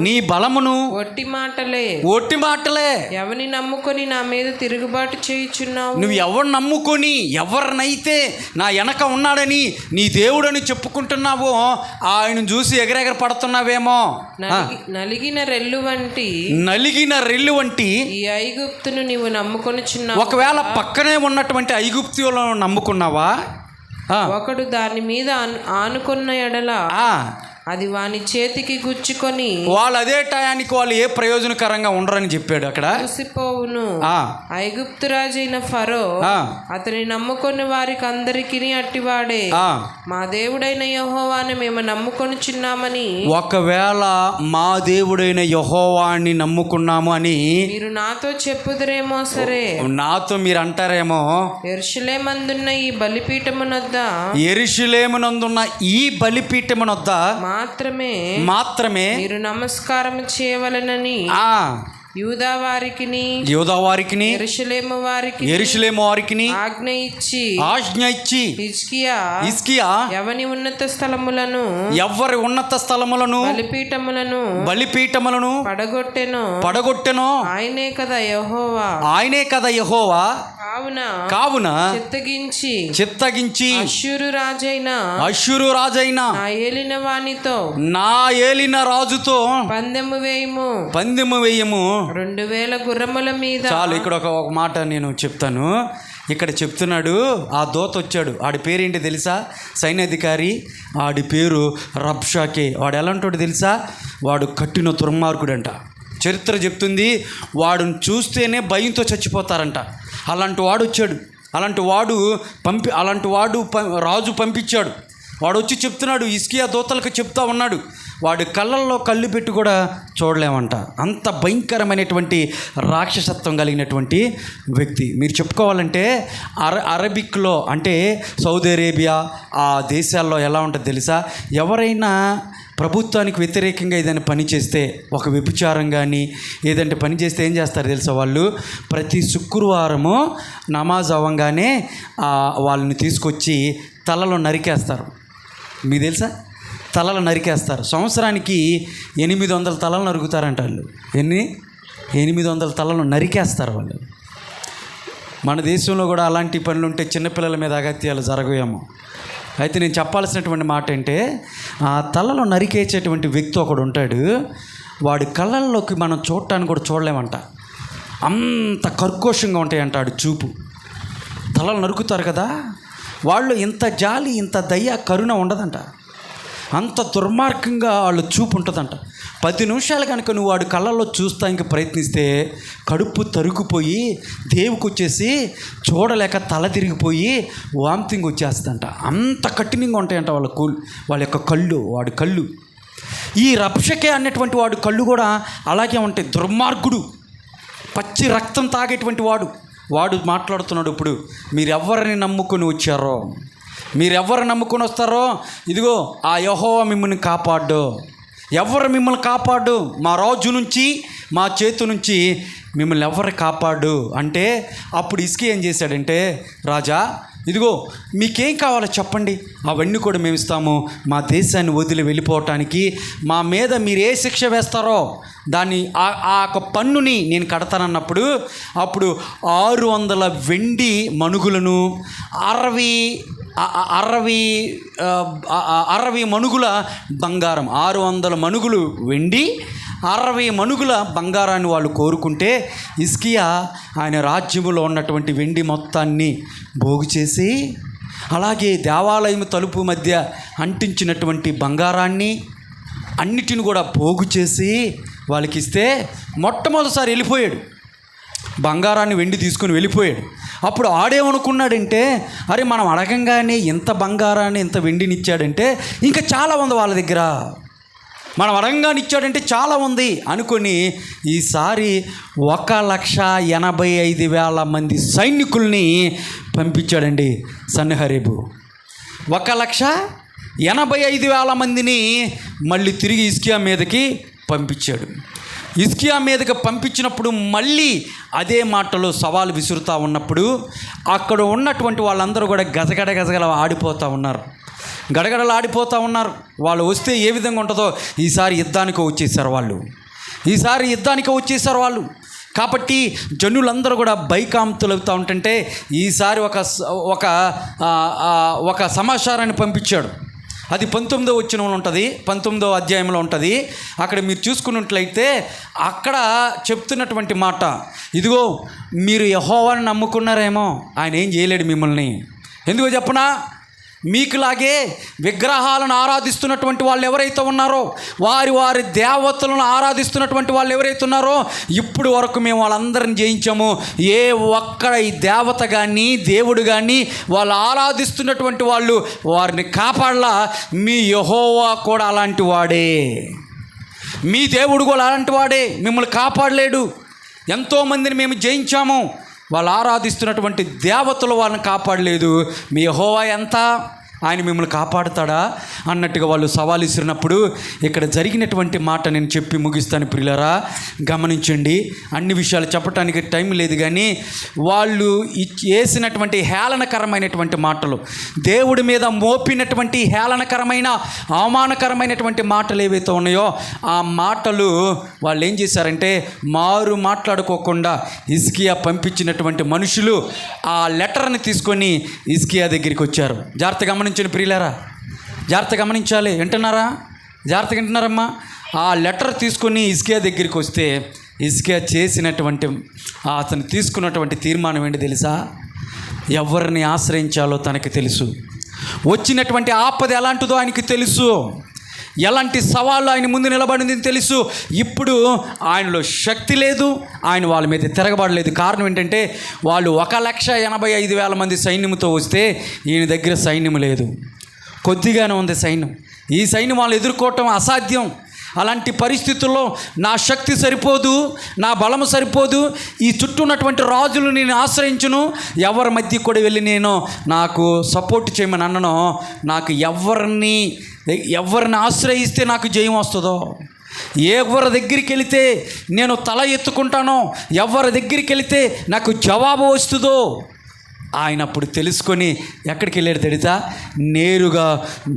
నీ బలమును ఒట్టి మాటలే, ఒట్టి మాటలే. ఎవరిని నమ్ముకొని నా మీద తిరుగుబాటు చేయుచున్నావు? నువ్వు ఎవరు నమ్ముకొని ఎవరినైతే నా వెనక ఉన్నాడని నీ దేవుడని చెప్పుకుంటున్నావో ఆయన చూసి ఎగరెగర పడుతున్నావేమో. నలిగిన రెల్లు వంటి ఈ ఐగుప్తును నీవు నమ్ముకొనుచున్నావు. ఒకవేళ పక్కనే ఉన్నటువంటి ఐగుప్తులను నమ్ముకున్నావా? ఒకడు దాని మీద ఆనుకున్న ఎడల అది వాని చేతికి గుచ్చుకొని వాళ్ళు అదే టయానికి వాళ్ళు ఏ ప్రయోజనకరంగా ఉండరని చెప్పాడు అక్కడ. చూసిపోవును. ఐగుప్తు రాజైన ఫరో అతని నమ్ముకున్న వారికి అందరికీ అట్టివాడే. మా దేవుడైన యెహోవాను మేము నమ్ముకొనుచున్నామని, ఒకవేళ మా దేవుడైన యెహోవాని నమ్ముకున్నాము అని మీరు నాతో చెప్పుదురేమో, సరే నాతో మీరు అంటారేమో, యెరూషలేమందున్న ఈ బలిపీఠమునొద్ద ఈ బలిపీఠమునొద్ద మాత్రమే మీరు నమస్కారం చేయవలెనని యూదా వారికిని యెరూషలేము వారికిని ఆజ్ఞ ఇచ్చి హిజ్కియా ఎవరి ఉన్నత స్థలములను బలిపీఠములను పడగొట్టెను. ఆయనే కదా యెహోవా. కావున చిత్తగించి అష్షూరు రాజైన నా ఏలిన రాజుతో పందెము వేయము. 2000 గుర్రముల మీద. చాలు, ఇక్కడ ఒక మాట నేను చెప్తాను. ఇక్కడ చెప్తున్నాడు, ఆ దూత వచ్చాడు, ఆడి పేరేంటి తెలుసా? సైన్యాధికారి, ఆడి పేరు రబ్షాకే. వాడు ఎలాంటోడు తెలుసా? వాడు కట్టిన దుర్మార్గుడంట. చరిత్ర చెప్తుంది, వాడుని చూస్తేనే భయంతో చచ్చిపోతారంట. అలాంటి వాడు వచ్చాడు. అలాంటి వాడు రాజు పంపించాడు. వాడు వచ్చి చెప్తున్నాడు, హిజ్కియా దూతలకు చెప్తా ఉన్నాడు, వాడి కళ్ళల్లో కళ్ళు పెట్టి కూడా చూడలేమంట. అంత భయంకరమైనటువంటి రాక్షసత్వం కలిగినటువంటి వ్యక్తి. మీరు చెప్పుకోవాలంటే అరబిక్లో అంటే సౌదీ అరేబియా ఆ దేశాల్లో ఎలా ఉంటుందో తెలుసా? ఎవరైనా ప్రభుత్వానికి వ్యతిరేకంగా ఏదైనా పని చేస్తే, ఒక వ్యభిచారం కానీ ఏదంటే పని చేస్తే ఏం చేస్తారు తెలుసా? వాళ్ళు ప్రతి శుక్రవారము నమాజ్ అవ్వగానే వాళ్ళని తీసుకొచ్చి తలలో నరికేస్తారు. మీకు తెలుసా? తలలు నరికేస్తారు. సంవత్సరానికి 800 తలలు నరుకుతారంట వాళ్ళు. 800 తలలు నరికేస్తారు వాళ్ళు. మన దేశంలో కూడా అలాంటి పనులు ఉంటే చిన్నపిల్లల మీద అగత్యాలు జరగవేమో. అయితే నేను చెప్పాల్సినటువంటి మాట అంటే, ఆ తలలో నరికేసేటువంటి వ్యక్తి ఒకడు ఉంటాడు. వాడి కళ్ళల్లోకి మనం చూడటానికి కూడా చూడలేమంట. అంత కర్కోశంగా ఉంటాయంట వాడి చూపు. తలలు నరుకుతారు కదా, వాళ్ళు ఇంత జాలి, ఇంత దయ, కరుణ ఉండదంట. అంత దుర్మార్గంగా వాళ్ళు చూపు ఉంటుందంట. 10 నిమిషాలు కనుక నువ్వు వాడి కళ్ళల్లో చూస్తానికి ప్రయత్నిస్తే కడుపు తరుకుపోయి దేవుకు వచ్చేసి చూడలేక తల తిరిగిపోయి వామిటింగ్ వచ్చేస్తుందంట. అంత కఠినంగా ఉంటాయంట వాళ్ళ యొక్క వాడి కళ్ళు. ఈ రబ్షకే అన్నటువంటి వాడు కళ్ళు కూడా అలాగే ఉంటాయి. దుర్మార్గుడు, పచ్చి రక్తం తాగేటువంటి వాడు మాట్లాడుతున్నాడు. ఇప్పుడు మీరెవరిని నమ్ముకొని వచ్చారో, మీరెవరు నమ్ముకొని వస్తారో, ఇదిగో ఆ యెహోవా మిమ్మల్ని కాపాడు. ఎవరు మిమ్మల్ని కాపాడు? మా రాజు నుంచి, మా చేతు నుంచి మిమ్మల్ని ఎవరు కాపాడు అంటే, అప్పుడు హిజ్కియా ఏం చేశాడంటే, రాజా ఇదిగో మీకేం కావాలో చెప్పండి, అవన్నీ కూడా మేము ఇస్తాము. మా దేశాన్ని వదిలి వెళ్ళిపోవటానికి మా మీద మీరు ఏ శిక్ష వేస్తారో దాన్ని ఆ యొక్క పన్నుని నేను కడతానన్నప్పుడు, అప్పుడు 600 వెండి మణుగులను 60 మణుగుల బంగారం, 600 మణుగులు వెండి, 60 మణుగుల బంగారాన్ని వాళ్ళు కోరుకుంటే, హిజ్కియా ఆయన రాజ్యములో ఉన్నటువంటి వెండి మొత్తాన్ని పోగు చేసి, అలాగే దేవాలయం తలుపు మధ్య అంటించినటువంటి బంగారాన్ని అన్నిటిని కూడా పోగు చేసి వాళ్ళకి ఇస్తే, మొట్టమొదటిసారి వెళ్ళిపోయాడు. బంగారాన్ని వెండి తీసుకుని వెళ్ళిపోయాడు. అప్పుడు ఆడేమనుకున్నాడంటే, అరే మనం అడగంగానే ఇంత బంగారాన్ని ఇంత వెండినిచ్చాడంటే ఇంకా చాలా ఉంది వాళ్ళ దగ్గర, మనం అడగంగానే ఇచ్చాడంటే చాలా ఉంది అనుకొని ఈసారి 1,85,000 మంది సైనికుల్ని పంపించాడండి సన్హెరీబు. 1,85,000 మందిని మళ్ళీ తిరిగి హిజ్కియా మీదకి పంపించాడు. హిజ్కియా మీదకి పంపించినప్పుడు మళ్ళీ అదే మాటలో సవాలు విసురుతూ ఉన్నప్పుడు అక్కడ ఉన్నటువంటి వాళ్ళందరూ కూడా గజగడ ఆడిపోతూ ఉన్నారు, గడగడలు ఆడిపోతూ ఉన్నారు. వాళ్ళు వస్తే ఏ విధంగా ఉంటుందో ఈసారి యుద్ధానికి వచ్చేసారు వాళ్ళు. కాబట్టి జనులందరూ కూడా భయకాంతులవుతూ ఉంటుంటే ఈసారి ఒక సమాచారాన్ని పంపించాడు. అది 19వ వచనంలో ఉంటుంది, 19వ అధ్యాయంలో ఉంటుంది. అక్కడ మీరు చూసుకున్నట్లయితే అక్కడ చెప్తున్నటువంటి మాట, ఇదిగో మీరు యెహోవాను నమ్ముకున్నారేమో, ఆయన ఏం చేయలేడు మిమ్మల్ని. ఎందుకో చెప్పనా, మీకులాగే విగ్రహాలను ఆరాధిస్తున్నటువంటి వాళ్ళు ఎవరైతే ఉన్నారో, వారి దేవతలను ఆరాధిస్తున్నటువంటి వాళ్ళు ఎవరైతే ఉన్నారో, ఇప్పుడు వరకు మేము వాళ్ళందరిని జయించాము. ఏ ఒక్కడ ఈ దేవత కానీ దేవుడు కానీ వాళ్ళు ఆరాధిస్తున్నటువంటి వాళ్ళు వారిని కాపాడలా. మీ యెహోవా కూడా అలాంటి వాడే, మీ దేవుడు కూడా అలాంటి వాడే, మిమ్మల్ని కాపాడలేడు. ఎంతోమందిని మేము జయించాము, వాళ్ళు ఆరాధిస్తున్నటువంటి దేవతలు వాళ్ళని కాపాడలేదు. మీ యెహోవా ఎంత, ఆయన మిమ్మల్ని కాపాడుతాడా అన్నట్టుగా వాళ్ళు సవాలు ఇస్తున్నప్పుడు ఇక్కడ జరిగినటువంటి మాట నేను చెప్పి ముగిస్తాను. ప్రియులారా గమనించండి, అన్ని విషయాలు చెప్పడానికి టైం లేదు, కానీ వాళ్ళు వేసినటువంటి హేళనకరమైనటువంటి మాటలు, దేవుడి మీద మోపినటువంటి హేళనకరమైన అవమానకరమైనటువంటి మాటలు ఏవైతే ఉన్నాయో ఆ మాటలు వాళ్ళు ఏం చేశారంటే మాట్లాడుకోకుండా హిజ్కియా పంపించినటువంటి మనుషులు ఆ లెటర్ని తీసుకొని హిజ్కియా దగ్గరికి వచ్చారు. జాగ్రత్తగా గమనించండి ప్రియులారా, జాగ్రత్తగా గమనించాలి. జాగ్రత్తగా వింటున్నారమ్మా. ఆ లెటర్ తీసుకొని హిజ్కియా దగ్గరికి వస్తే హిజ్కియా చేసినటువంటి అతను తీసుకున్నటువంటి తీర్మానం ఏంటి తెలుసా? ఎవరిని ఆశ్రయించాలో తనకి తెలుసు, వచ్చినటువంటి ఆపద ఎలాంటిదో ఆయనకి తెలుసు, ఎలాంటి సవాళ్ళు ఆయన ముందు నిలబడింది తెలుసు. ఇప్పుడు ఆయనలో శక్తి లేదు, ఆయన వాళ్ళ మీద తిరగబడలేదు. కారణం ఏంటంటే వాళ్ళు 1,85,000 మంది సైన్యంతో వస్తే ఈయన దగ్గర సైన్యం లేదు, కొద్దిగానే ఉంది సైన్యం. ఈ సైన్యం వాళ్ళు ఎదుర్కోవటం అసాధ్యం. అలాంటి పరిస్థితుల్లో నా శక్తి సరిపోదు, నా బలము సరిపోదు, ఈ చుట్టూ ఉన్నటువంటి రాజులు నేను ఆశ్రయించును, ఎవరి మధ్య కూడా వెళ్ళి నేను నాకు సపోర్ట్ చేయమని అన్నను. నాకు ఎవరిని ఆశ్రయిస్తే నాకు జయం వస్తుందో, ఎవరి దగ్గరికి వెళితే నేను తల ఎత్తుకుంటానో, ఎవరి దగ్గరికి వెళితే నాకు జవాబు వస్తుందో ఆయన అప్పుడు తెలుసుకొని ఎక్కడికి వెళ్ళాడు తెలుసా? నేరుగా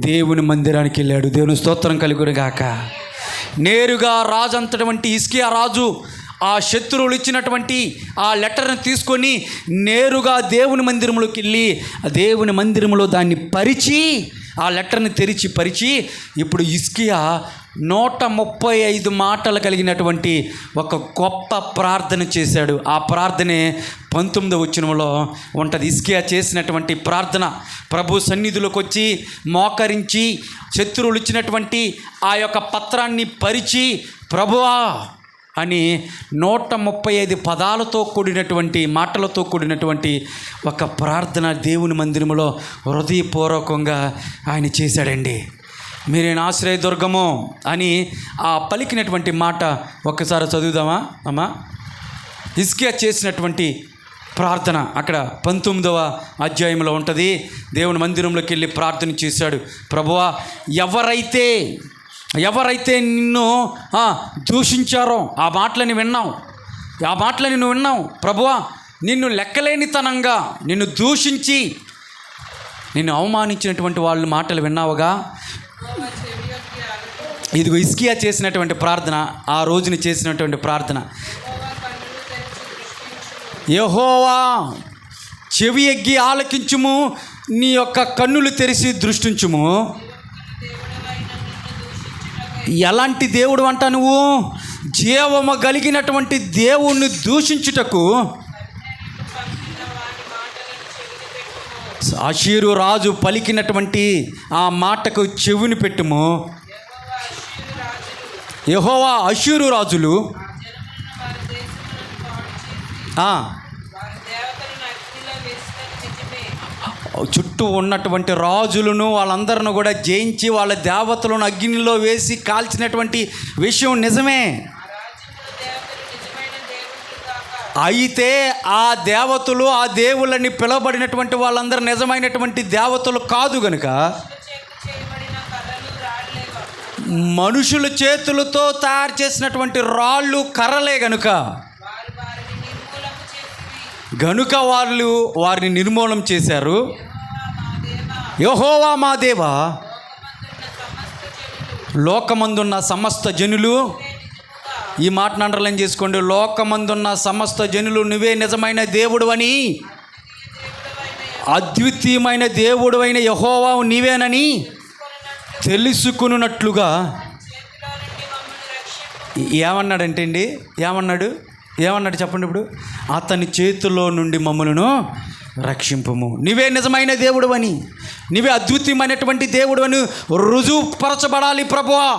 దేవుని మందిరానికి వెళ్ళాడు. దేవుని స్తోత్రం కలుగునుగాక. నేరుగా రాజు అంతటువంటి హిజ్కియా రాజు ఆ శత్రువులు ఇచ్చినటువంటి ఆ లెటర్ని తీసుకొని నేరుగా దేవుని మందిరంలోకి వెళ్ళి ఆ దేవుని మందిరంలో దాన్ని పరిచి, ఆ లెటర్ని పరిచి ఇప్పుడు హిజ్కియా 135 మాటలు కలిగినటువంటి ఒక గొప్ప ప్రార్థన చేశాడు. ఆ ప్రార్థనే 19వ వచనంలో ఉంటుంది. హిజ్కియా చేసినటువంటి ప్రార్థన, ప్రభు సన్నిధిలోకి వచ్చి మోకరించి శత్రువులు ఇచ్చినటువంటి ఆ యొక్క పత్రాన్ని పరిచి ప్రభువా అని 135 పదాలతో కూడినటువంటి మాటలతో కూడినటువంటి ఒక ప్రార్థన దేవుని మందిరంలో హృదయపూర్వకంగా ఆయన చేశాడండి. మీరేనా ఆశ్రయదుర్గము అని ఆ పలికినటువంటి మాట ఒక్కసారి చదువుదామా అమ్మా? హిజ్కియా చేసినటువంటి ప్రార్థన అక్కడ 19వ అధ్యాయంలో ఉంటుంది. దేవుని మందిరంలోకి వెళ్ళి ప్రార్థన చేశాడు. ప్రభువా, ఎవరైతే నిన్ను దూషించారో ఆ మాటలని విన్నావు, నువ్వు విన్నావు. ప్రభువా, నిన్ను లెక్కలేనితనంగా నిన్ను దూషించి నిన్ను అవమానించినటువంటి వాళ్ళ మాటలు విన్నావుగా. ఇదిగో హిజ్కియా చేసినటువంటి ప్రార్థన, ఆ రోజున చేసినటువంటి ప్రార్థన, యెహోవా చెవి ఎగ్గి ఆలకించుము, నీ యొక్క కన్నులు తెరిచి దృష్టించుము. ఎలాంటి దేవుడు అంట నువ్వు? జీవము కలిగినటువంటి దేవుణ్ణి దూషించుటకు అషూరు రాజు పలికినటువంటి ఆ మాటకు చెవిని పెట్టుము. యెహోవా అషూరు రాజులు చుట్టూ ఉన్నటువంటి రాజులను వాళ్ళందరిని కూడా జయించి వాళ్ళ దేవతలను అగ్నిలో వేసి కాల్చినటువంటి విషయం నిజమే. అయితే ఆ దేవతలు, ఆ దేవుళ్ళని పిలువబడినటువంటి వాళ్ళందరూ నిజమైనటువంటి దేవతలు కాదు గనుక, మనుషుల చేతులతో తయారు చేసినటువంటి రాళ్ళు కర్రలే గనుక వాళ్ళు వారిని నిర్మూలం చేశారు. యెహోవా మా దేవా, లోకమందున్న సమస్త జనులు, ఈ మాటను అండర్లైన్ చేసుకోండి, లోకమందున్న సమస్త జనులు నువ్వే నిజమైన దేవుడు అని, అద్వితీయమైన దేవుడు అయిన యెహోవా నీవేనని తెలుసుకున్నట్లుగా ఏమన్నాడంటే అండి, ఏమన్నాడు చెప్పండి ఇప్పుడు? అతని చేతిలో నుండి మమ్మలను రక్షింపుము, నీవే నిజమైన దేవుడు అని, నీవే అద్వితీయమైనటువంటి దేవుడు అని రుజువుపరచబడాలి ప్రభువా.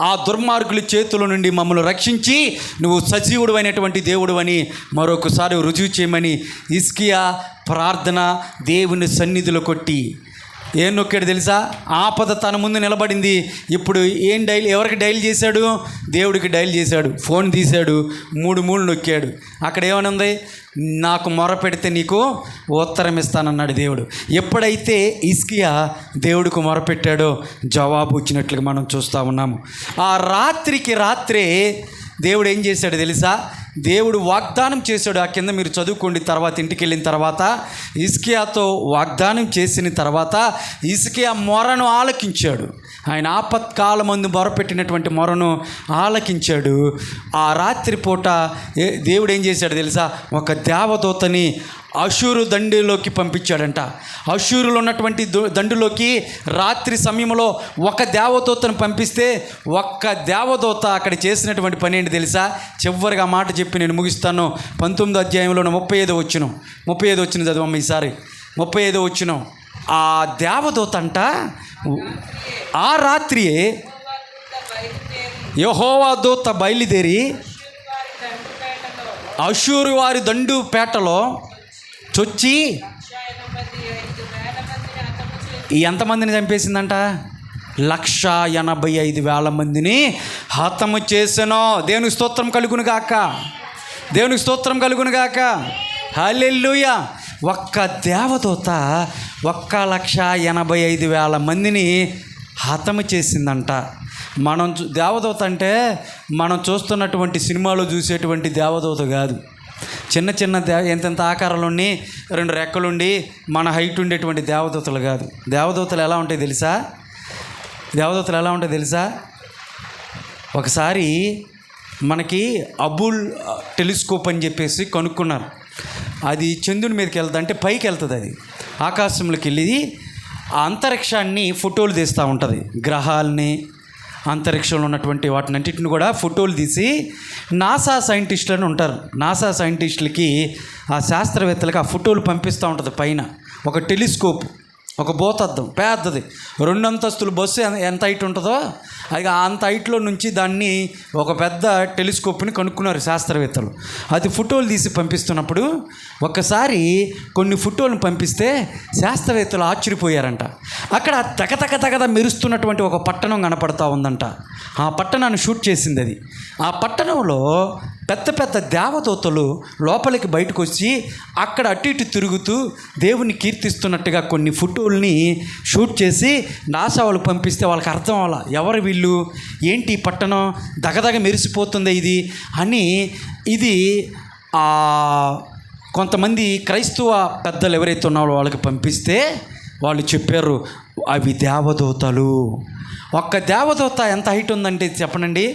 ఆ దుర్మార్గుల చేతుల నుండి మమ్మల్ని రక్షించి నువ్వు సజీవుడు అయినటువంటి దేవుడు అని మరొకసారి రుజువు చేయమని హిజ్కియా ప్రార్థన దేవుని సన్నిధిలో కొట్టి ఏం నొక్కాడు తెలుసా? ఆపద తన ముందు నిలబడింది. ఇప్పుడు ఏం ఎవరికి డైల్ చేశాడు? దేవుడికి డైల్ చేశాడు. ఫోన్ తీశాడు, 3 నొక్కాడు. అక్కడ ఏమనుంది? నాకు మొర పెడితే నీకు ఉత్తరం ఇస్తానన్నాడు దేవుడు. ఎప్పుడైతే హిజ్కియా దేవుడికి మొరపెట్టాడో జవాబు వచ్చినట్లుగా మనం చూస్తూ ఉన్నాము. ఆ రాత్రికి రాత్రే దేవుడు ఏం చేశాడు తెలుసా? దేవుడు వాగ్దానం చేశాడు. ఆ కింద మీరు చదువుకోండి. తర్వాత ఇంటికి వెళ్ళిన తర్వాత హిజ్కియాతో వాగ్దానం చేసిన తర్వాత హిజ్కియా మొరను ఆలకించాడు. ఆయన ఆపత్కాలమందు మొరపెట్టినటువంటి మొరను ఆలకించాడు. ఆ రాత్రి పూట దేవుడు ఏం చేశాడు తెలుసా? ఒక దేవదూతని అషూరు దండులోకి పంపించాడంట. అషూరులో ఉన్నటువంటి దండులోకి రాత్రి సమయంలో ఒక దేవదూతను పంపిస్తే ఒక్క దేవదూత అక్కడ చేసినటువంటి పని ఏంటి తెలుసా? చివరిగా మాట చెప్పి నేను ముగిస్తాను. 19వ అధ్యాయంలో 35వ వచనం చదవమ్మ ఈసారి. 35వ వచనం. ఆ దేవదూత అంట ఆ రాత్రియే యెహోవా దూత బయలుదేరి అషూరు వారి దండు పేటలో చొచ్చి ఎంతమందిని చంపేసిందంట? 185,000 మందిని హతము చేసెను. దేవునికి స్తోత్రం కలుగును గాక. హల్లెలూయా. ఒక్క దేవదూత 185,000 మందిని హతము చేసిందంట. దేవదూత అంటే మనం చూస్తున్నటువంటి సినిమాలో చూసేటువంటి దేవదూత కాదు. చిన్న ఎంతెంత ఆకారాలుండి 2 రెక్కలుండి మన హైట్ ఉండేటువంటి దేవదూతలు కాదు. దేవదూతలు ఎలా ఉంటాయి తెలుసా? ఒకసారి మనకి అబుల్ టెలిస్కోప్ అని చెప్పేసి కనుక్కున్నారు. అది చంద్రుని మీదకి వెళ్తుంది, అంటే పైకి వెళ్తుంది. అది ఆకాశంలోకి వెళ్ళి ఆ అంతరిక్షాన్ని ఫోటోలు తీస్తూ ఉంటుంది. గ్రహాలని, అంతరిక్షంలో ఉన్నటువంటి వాటినన్నింటిని కూడా ఫోటోలు తీసి నాసా సైంటిస్టులను ఉంటారు. నాసా సైంటిస్టులకి, ఆ శాస్త్రవేత్తలకి ఆ ఫోటోలు పంపిస్తూ ఉంటుంది. పైన ఒక టెలిస్కోప్, ఒక భూతద్దం పెద్దది, 2 అంతస్తుల బస్సు ఎంత హైట్ ఉంటుందో అది అంత హైట్లో నుంచి దాన్ని ఒక పెద్ద టెలిస్కోప్ని కనుక్కున్నారు శాస్త్రవేత్తలు. అది ఫోటోలు తీసి పంపిస్తున్నప్పుడు ఒక్కసారి కొన్ని ఫోటోలను పంపిస్తే శాస్త్రవేత్తలు ఆశ్చర్యపోయారంట. అక్కడ తగతగ మెరుస్తున్నటువంటి ఒక పట్టణం కనపడతా ఉందంట. ఆ పట్టణాన్ని షూట్ చేసింది అది. ఆ పట్టణంలో పెద్ద దేవదూతలు లోపలికి బయటకు వచ్చి అక్కడ అటు ఇటు తిరుగుతూ దేవుని కీర్తిస్తున్నట్టుగా కొన్ని ఫోటోల్ని షూట్ చేసి నాసా వాళ్ళకి పంపిస్తే వాళ్ళకి అర్థం అవ్వాల, ఎవరు వీళ్ళు, ఏంటి పట్టణం దగదగ మెరిసిపోతుంది ఇది అని. ఇది కొంతమంది క్రైస్తవ పెద్దలు ఎవరైతే ఉన్నారో వాళ్ళకి పంపిస్తే వాళ్ళు చెప్పారు, అవి దేవదూతలు. ఒక్క దేవదూత ఎంత హైట్ ఉందంటే చెప్పనండి,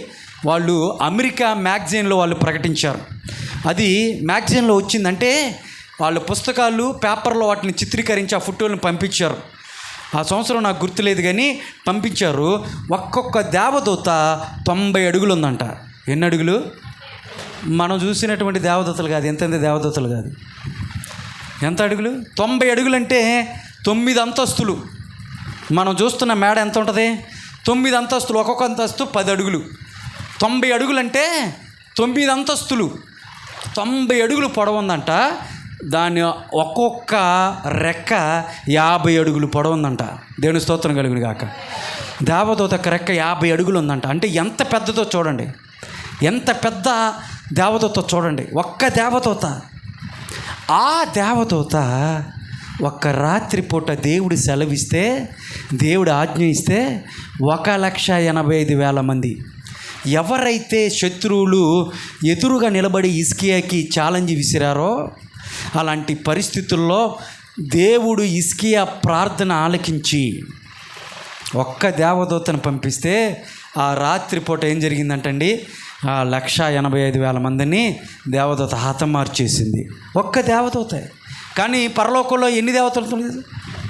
వాళ్ళు అమెరికా మ్యాగజైన్లో వాళ్ళు ప్రకటించారు. అది మ్యాగజైన్లో వచ్చిందంటే వాళ్ళ పుస్తకాలు పేపర్లో వాటిని చిత్రీకరించి ఆ ఫోటోలను పంపించారు. ఆ సంవత్సరం నాకు గుర్తులేదు కానీ పంపించారు. ఒక్కొక్క దేవదూత 90 అడుగులు ఉందంట. ఎన్ని అడుగులు? మనం చూసినటువంటి దేవదూతలు కాదు, ఎంతెంత దేవదూతలు కాదు. ఎంత అడుగులు? 90 అడుగులు అంటే 9 అంతస్తులు. మనం చూస్తున్న మేడ ఎంత ఉంటుంది? 9 అంతస్తులు. ఒక్కొక్క అంతస్తు 10 అడుగులు. 90 అడుగులు అంటే 9 అంతస్తులు. 90 అడుగులు పొడవు ఉందంట. దాని ఒక్కొక్క రెక్క 50 అడుగులు పొడవు ఉందంట. దేవుని స్తోత్రం కలుగును గాక. దేవదూత యొక్క రెక్క 50 అడుగులు ఉందంట. అంటే ఎంత పెద్దదో చూడండి, ఎంత పెద్ద దేవదూత చూడండి. ఒక్క దేవదూత, ఆ దేవదూత ఒక్క రాత్రిపూట దేవుడు సెలవిస్తే, దేవుడు ఆజ్ఞ ఇస్తే 1,85,000 మంది ఎవరైతే శత్రువులు ఎదురుగా నిలబడి హిజ్కియాకి ఛాలెంజ్ విసిరారో, అలాంటి పరిస్థితుల్లో దేవుడు హిజ్కియా ప్రార్థన ఆలకించి ఒక్క దేవదూతను పంపిస్తే ఆ రాత్రిపూట ఏం జరిగిందంటండి, 1,85,000 మందిని దేవదూత హతమార్చేసింది. ఒక్క దేవదూత. కానీ పరలోకంలో ఎన్ని దేవతలు?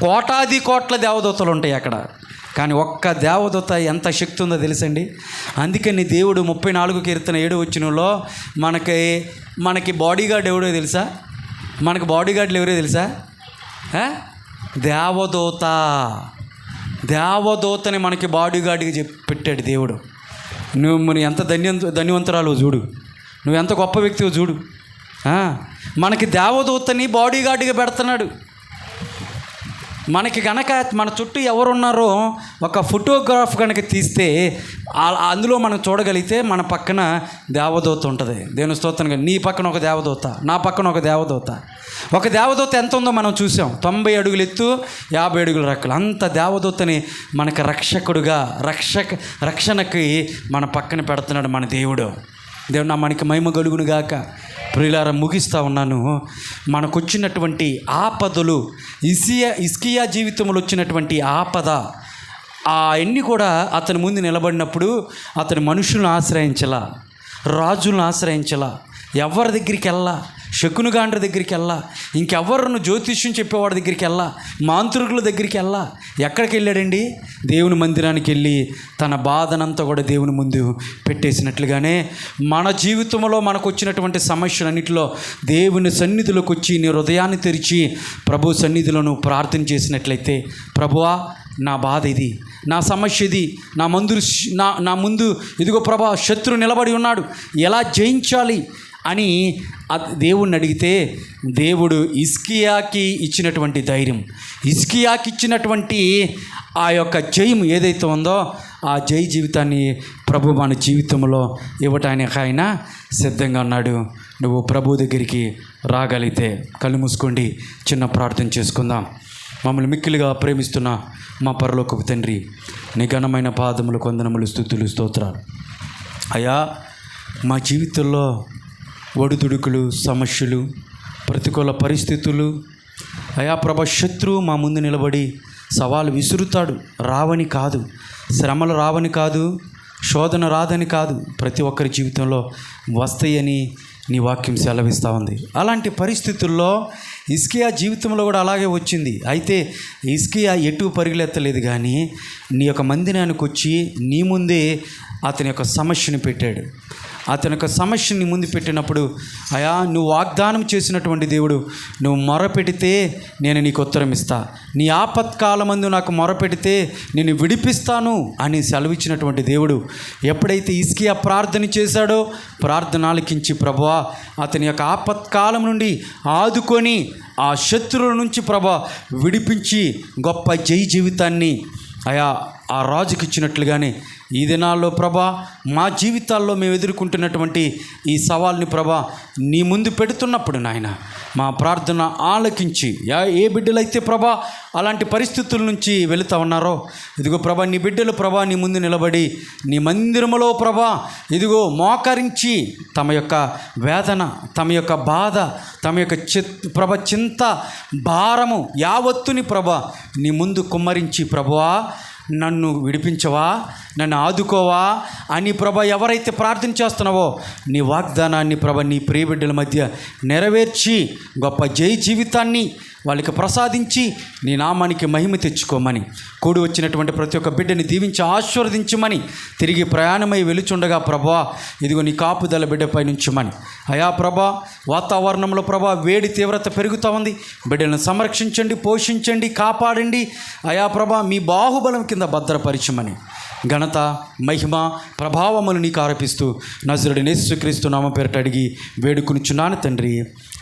కోటాది కోట్ల దేవదూతలు ఉంటాయి అక్కడ. కానీ ఒక్క దేవదూత ఎంత శక్తి ఉందో తెలుసండి. అందుకని దేవుడు 34 కీర్తన 7 వచనంలో మనకి బాడీగార్డ్ ఎవరో తెలుసా? మనకు బాడీగార్డులు ఎవరో తెలుసా? దేవదూత. దేవదూతని మనకి బాడీగార్డ్గా పెట్టాడు దేవుడు. నువ్వు ఎంత ధన్యవంతురాలు చూడు, నువ్వు ఎంత గొప్ప వ్యక్తివో చూడు. మనకి దేవదూతని బాడీగార్డ్గా పెడుతున్నాడు. మనకి కనుక మన చుట్టూ ఎవరున్నారో ఒక ఫోటోగ్రాఫ్ కనుక తీస్తే అందులో మనం చూడగలిగితే మన పక్కన దేవదూత ఉంటుంది. దేవుని స్తోత్రం. నీ పక్కన ఒక దేవదూత, నా పక్కన ఒక దేవదూత. ఒక దేవదూత ఎంత ఉందో మనం చూసాం. 90 అడుగులు ఎత్తు, 50 అడుగుల రెక్కలు. అంత దేవదూతని మనకు రక్షకుడుగా, రక్షణకి మన పక్కన పెడుతున్నాడు మన దేవుడు. దేవుడు మనకి మహిమ కలుగును గాక. ప్రియులారా, ముగిస్తూ ఉన్నాను. మనకు వచ్చినటువంటి ఆపదలు, హిజ్కియా జీవితంలో వచ్చినటువంటి ఆపద, అవన్నీ కూడా అతని ముందు నిలబడినప్పుడు అతని మనుషులను ఆశ్రయించలా, రాజులను ఆశ్రయించలా, ఎవరి దగ్గరికి వెళ్ళా, శకునుగాండ్ర దగ్గరికి వెళ్ళా, ఇంకెవరును జ్యోతిష్యం చెప్పేవాడి దగ్గరికి వెళ్ళా, మాంత్రికుల దగ్గరికి వెళ్ళా. ఎక్కడికి వెళ్ళాడండి? దేవుని మందిరానికి వెళ్ళి తన బాధనంతా కూడా దేవుని ముందు పెట్టేసినట్లుగానే మన జీవితంలో మనకు వచ్చినటువంటి సమస్యలన్నింటిలో దేవుని సన్నిధిలోకి వచ్చి నీ హృదయాన్ని తెరిచి ప్రభు సన్నిధిలో నువ్వు ప్రార్థన చేసినట్లయితే, ప్రభువా నా బాధ ఇది, నా సమస్య ఇది, నా ముందు ఇదిగో ప్రభా శత్రు నిలబడి ఉన్నాడు, ఎలా జయించాలి అని దేవుణ్ణి అడిగితే, దేవుడు హిజ్కియాకి ఇచ్చినటువంటి ధైర్యం, హిజ్కియాకి ఇచ్చినటువంటి ఆ యొక్క జయం ఏదైతే ఉందో ఆ జై జీవితాన్ని ప్రభు మన జీవితంలో ఇవ్వటానికి ఆయన సిద్ధంగా ఉన్నాడు. నువ్వు ప్రభు దగ్గరికి రాగలిగితే కళ్ళు మూసుకోండి, చిన్న ప్రార్థన చేసుకుందాం. మమ్మల్ని మిక్కిలిగా ప్రేమిస్తున్న మా పరలోకపు తండ్రి, నీ ఘనమైన పాదములు, కొందనములు, స్తుతులు, స్తోత్రాలు. అయ్యా, మా జీవితంలో ఒడిదుడుకులు, సమస్యలు, ప్రతికూల పరిస్థితులు, అయా ప్రభ శత్రువు మా ముందు నిలబడి సవాలు విసురుతాడు. రావని కాదు, శ్రమలు రావని కాదు, శోధన రాదని కాదు, ప్రతి ఒక్కరి జీవితంలో వస్తాయని నీ వాక్యం సెలవిస్తూ ఉంది. అలాంటి పరిస్థితుల్లో హిజ్కియా జీవితంలో కూడా అలాగే వచ్చింది. అయితే హిజ్కియా ఎటు పరుగులెత్తలేదు, కానీ నీ యొక్క మందిరానికి వచ్చి నీ ముందే అతని యొక్క సమస్యను పెట్టాడు. అతని యొక్క సమస్యని ముందు పెట్టినప్పుడు, అయా నువ్వు వాగ్దానం చేసినటువంటి దేవుడు, నువ్వు మొరపెడితే నేను నీకు ఉత్తరం ఇస్తా, నీ ఆపత్కాలమందు నాకు మొరపెడితే నేను విడిపిస్తాను అని సెలవిచ్చినటువంటి దేవుడు ఎప్పుడైతే హిజ్కియా ప్రార్థన చేశాడో, ప్రార్థన ఆలకించి ప్రభువా అతని యొక్క ఆపత్కాలం నుండి ఆదుకొని ఆ శత్రువుల నుంచి ప్రభా విడిపించి గొప్ప జై జీవితాన్ని అయా ఆ రాజుకి ఇచ్చినట్లుగానే ఈ దినాల్లో ప్రభా మా జీవితాల్లో మేము ఎదుర్కొంటున్నటువంటి ఈ సవాల్ని ప్రభా నీ ముందు పెడుతున్నప్పుడు నాయన మా ప్రార్థన ఆలకించి, ఏ బిడ్డలైతే ప్రభా అలాంటి పరిస్థితుల నుంచి వెళుతూ ఉన్నారో, ఇదిగో ప్రభా నీ బిడ్డలు ప్రభా నీ ముందు నిలబడి నీ మందిరములో ప్రభా ఇదిగో మోకరించి తమ యొక్క వేదన, తమ యొక్క బాధ, తమ యొక్క ప్రభ చింత భారము యావత్తుని ప్రభా నీ ముందు కుమ్మరించి, ప్రభువా నన్ను విడిపించవా, నన్ను ఆదుకోవా అని ప్రభ ఎవరైతే ప్రార్థన చేస్తున్నావో నీ వాగ్దానాన్ని ప్రభ నీ ప్రియబిడ్డల మధ్య నెరవేర్చి గొప్ప జై జీవితాన్ని వాళ్ళకి ప్రసాదించి నీ నామానికి మహిమ తెచ్చుకోమని, కూడి వచ్చినటువంటి ప్రతి ఒక్క బిడ్డని దీవించి ఆశీర్వదించమని, తిరిగి ప్రయాణమై వెలుచుండగా ప్రభా ఇదిగో నీ కాపుదల బిడ్డపై నుంచమని. అయా ప్రభా వాతావరణంలో ప్రభా వేడి తీవ్రత పెరుగుతూ ఉంది, బిడ్డలను సంరక్షించండి, పోషించండి, కాపాడండి. అయా ప్రభా మీ బాహుబలం కింద భద్రపరచమని ఘనత, మహిమ, ప్రభావములు నీకు ఆరోపిస్తూ నజరుడైన యేసుక్రీస్తు నామమున పేరిట అడిగి వేడుకొనుచున్నాను తండ్రి,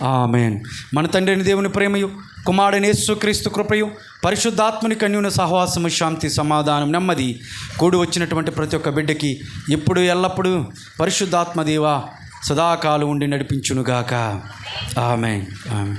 ఆమేన్. మన తండ్రి అయిన దేవుని ప్రేమయు, కుమారుడైన యేసుక్రీస్తు కృపయు, పరిశుద్ధాత్మని కన్యూన సహవాసము, శాంతి, సమాధానం, నెమ్మది కూడి వచ్చినటువంటి ప్రతి ఒక్క బిడ్డకి ఎప్పుడు ఎల్లప్పుడూ పరిశుద్ధాత్మ దేవ సదాకాలం ఉండి నడిపించునుగాక. ఆమేన్, ఆమేన్.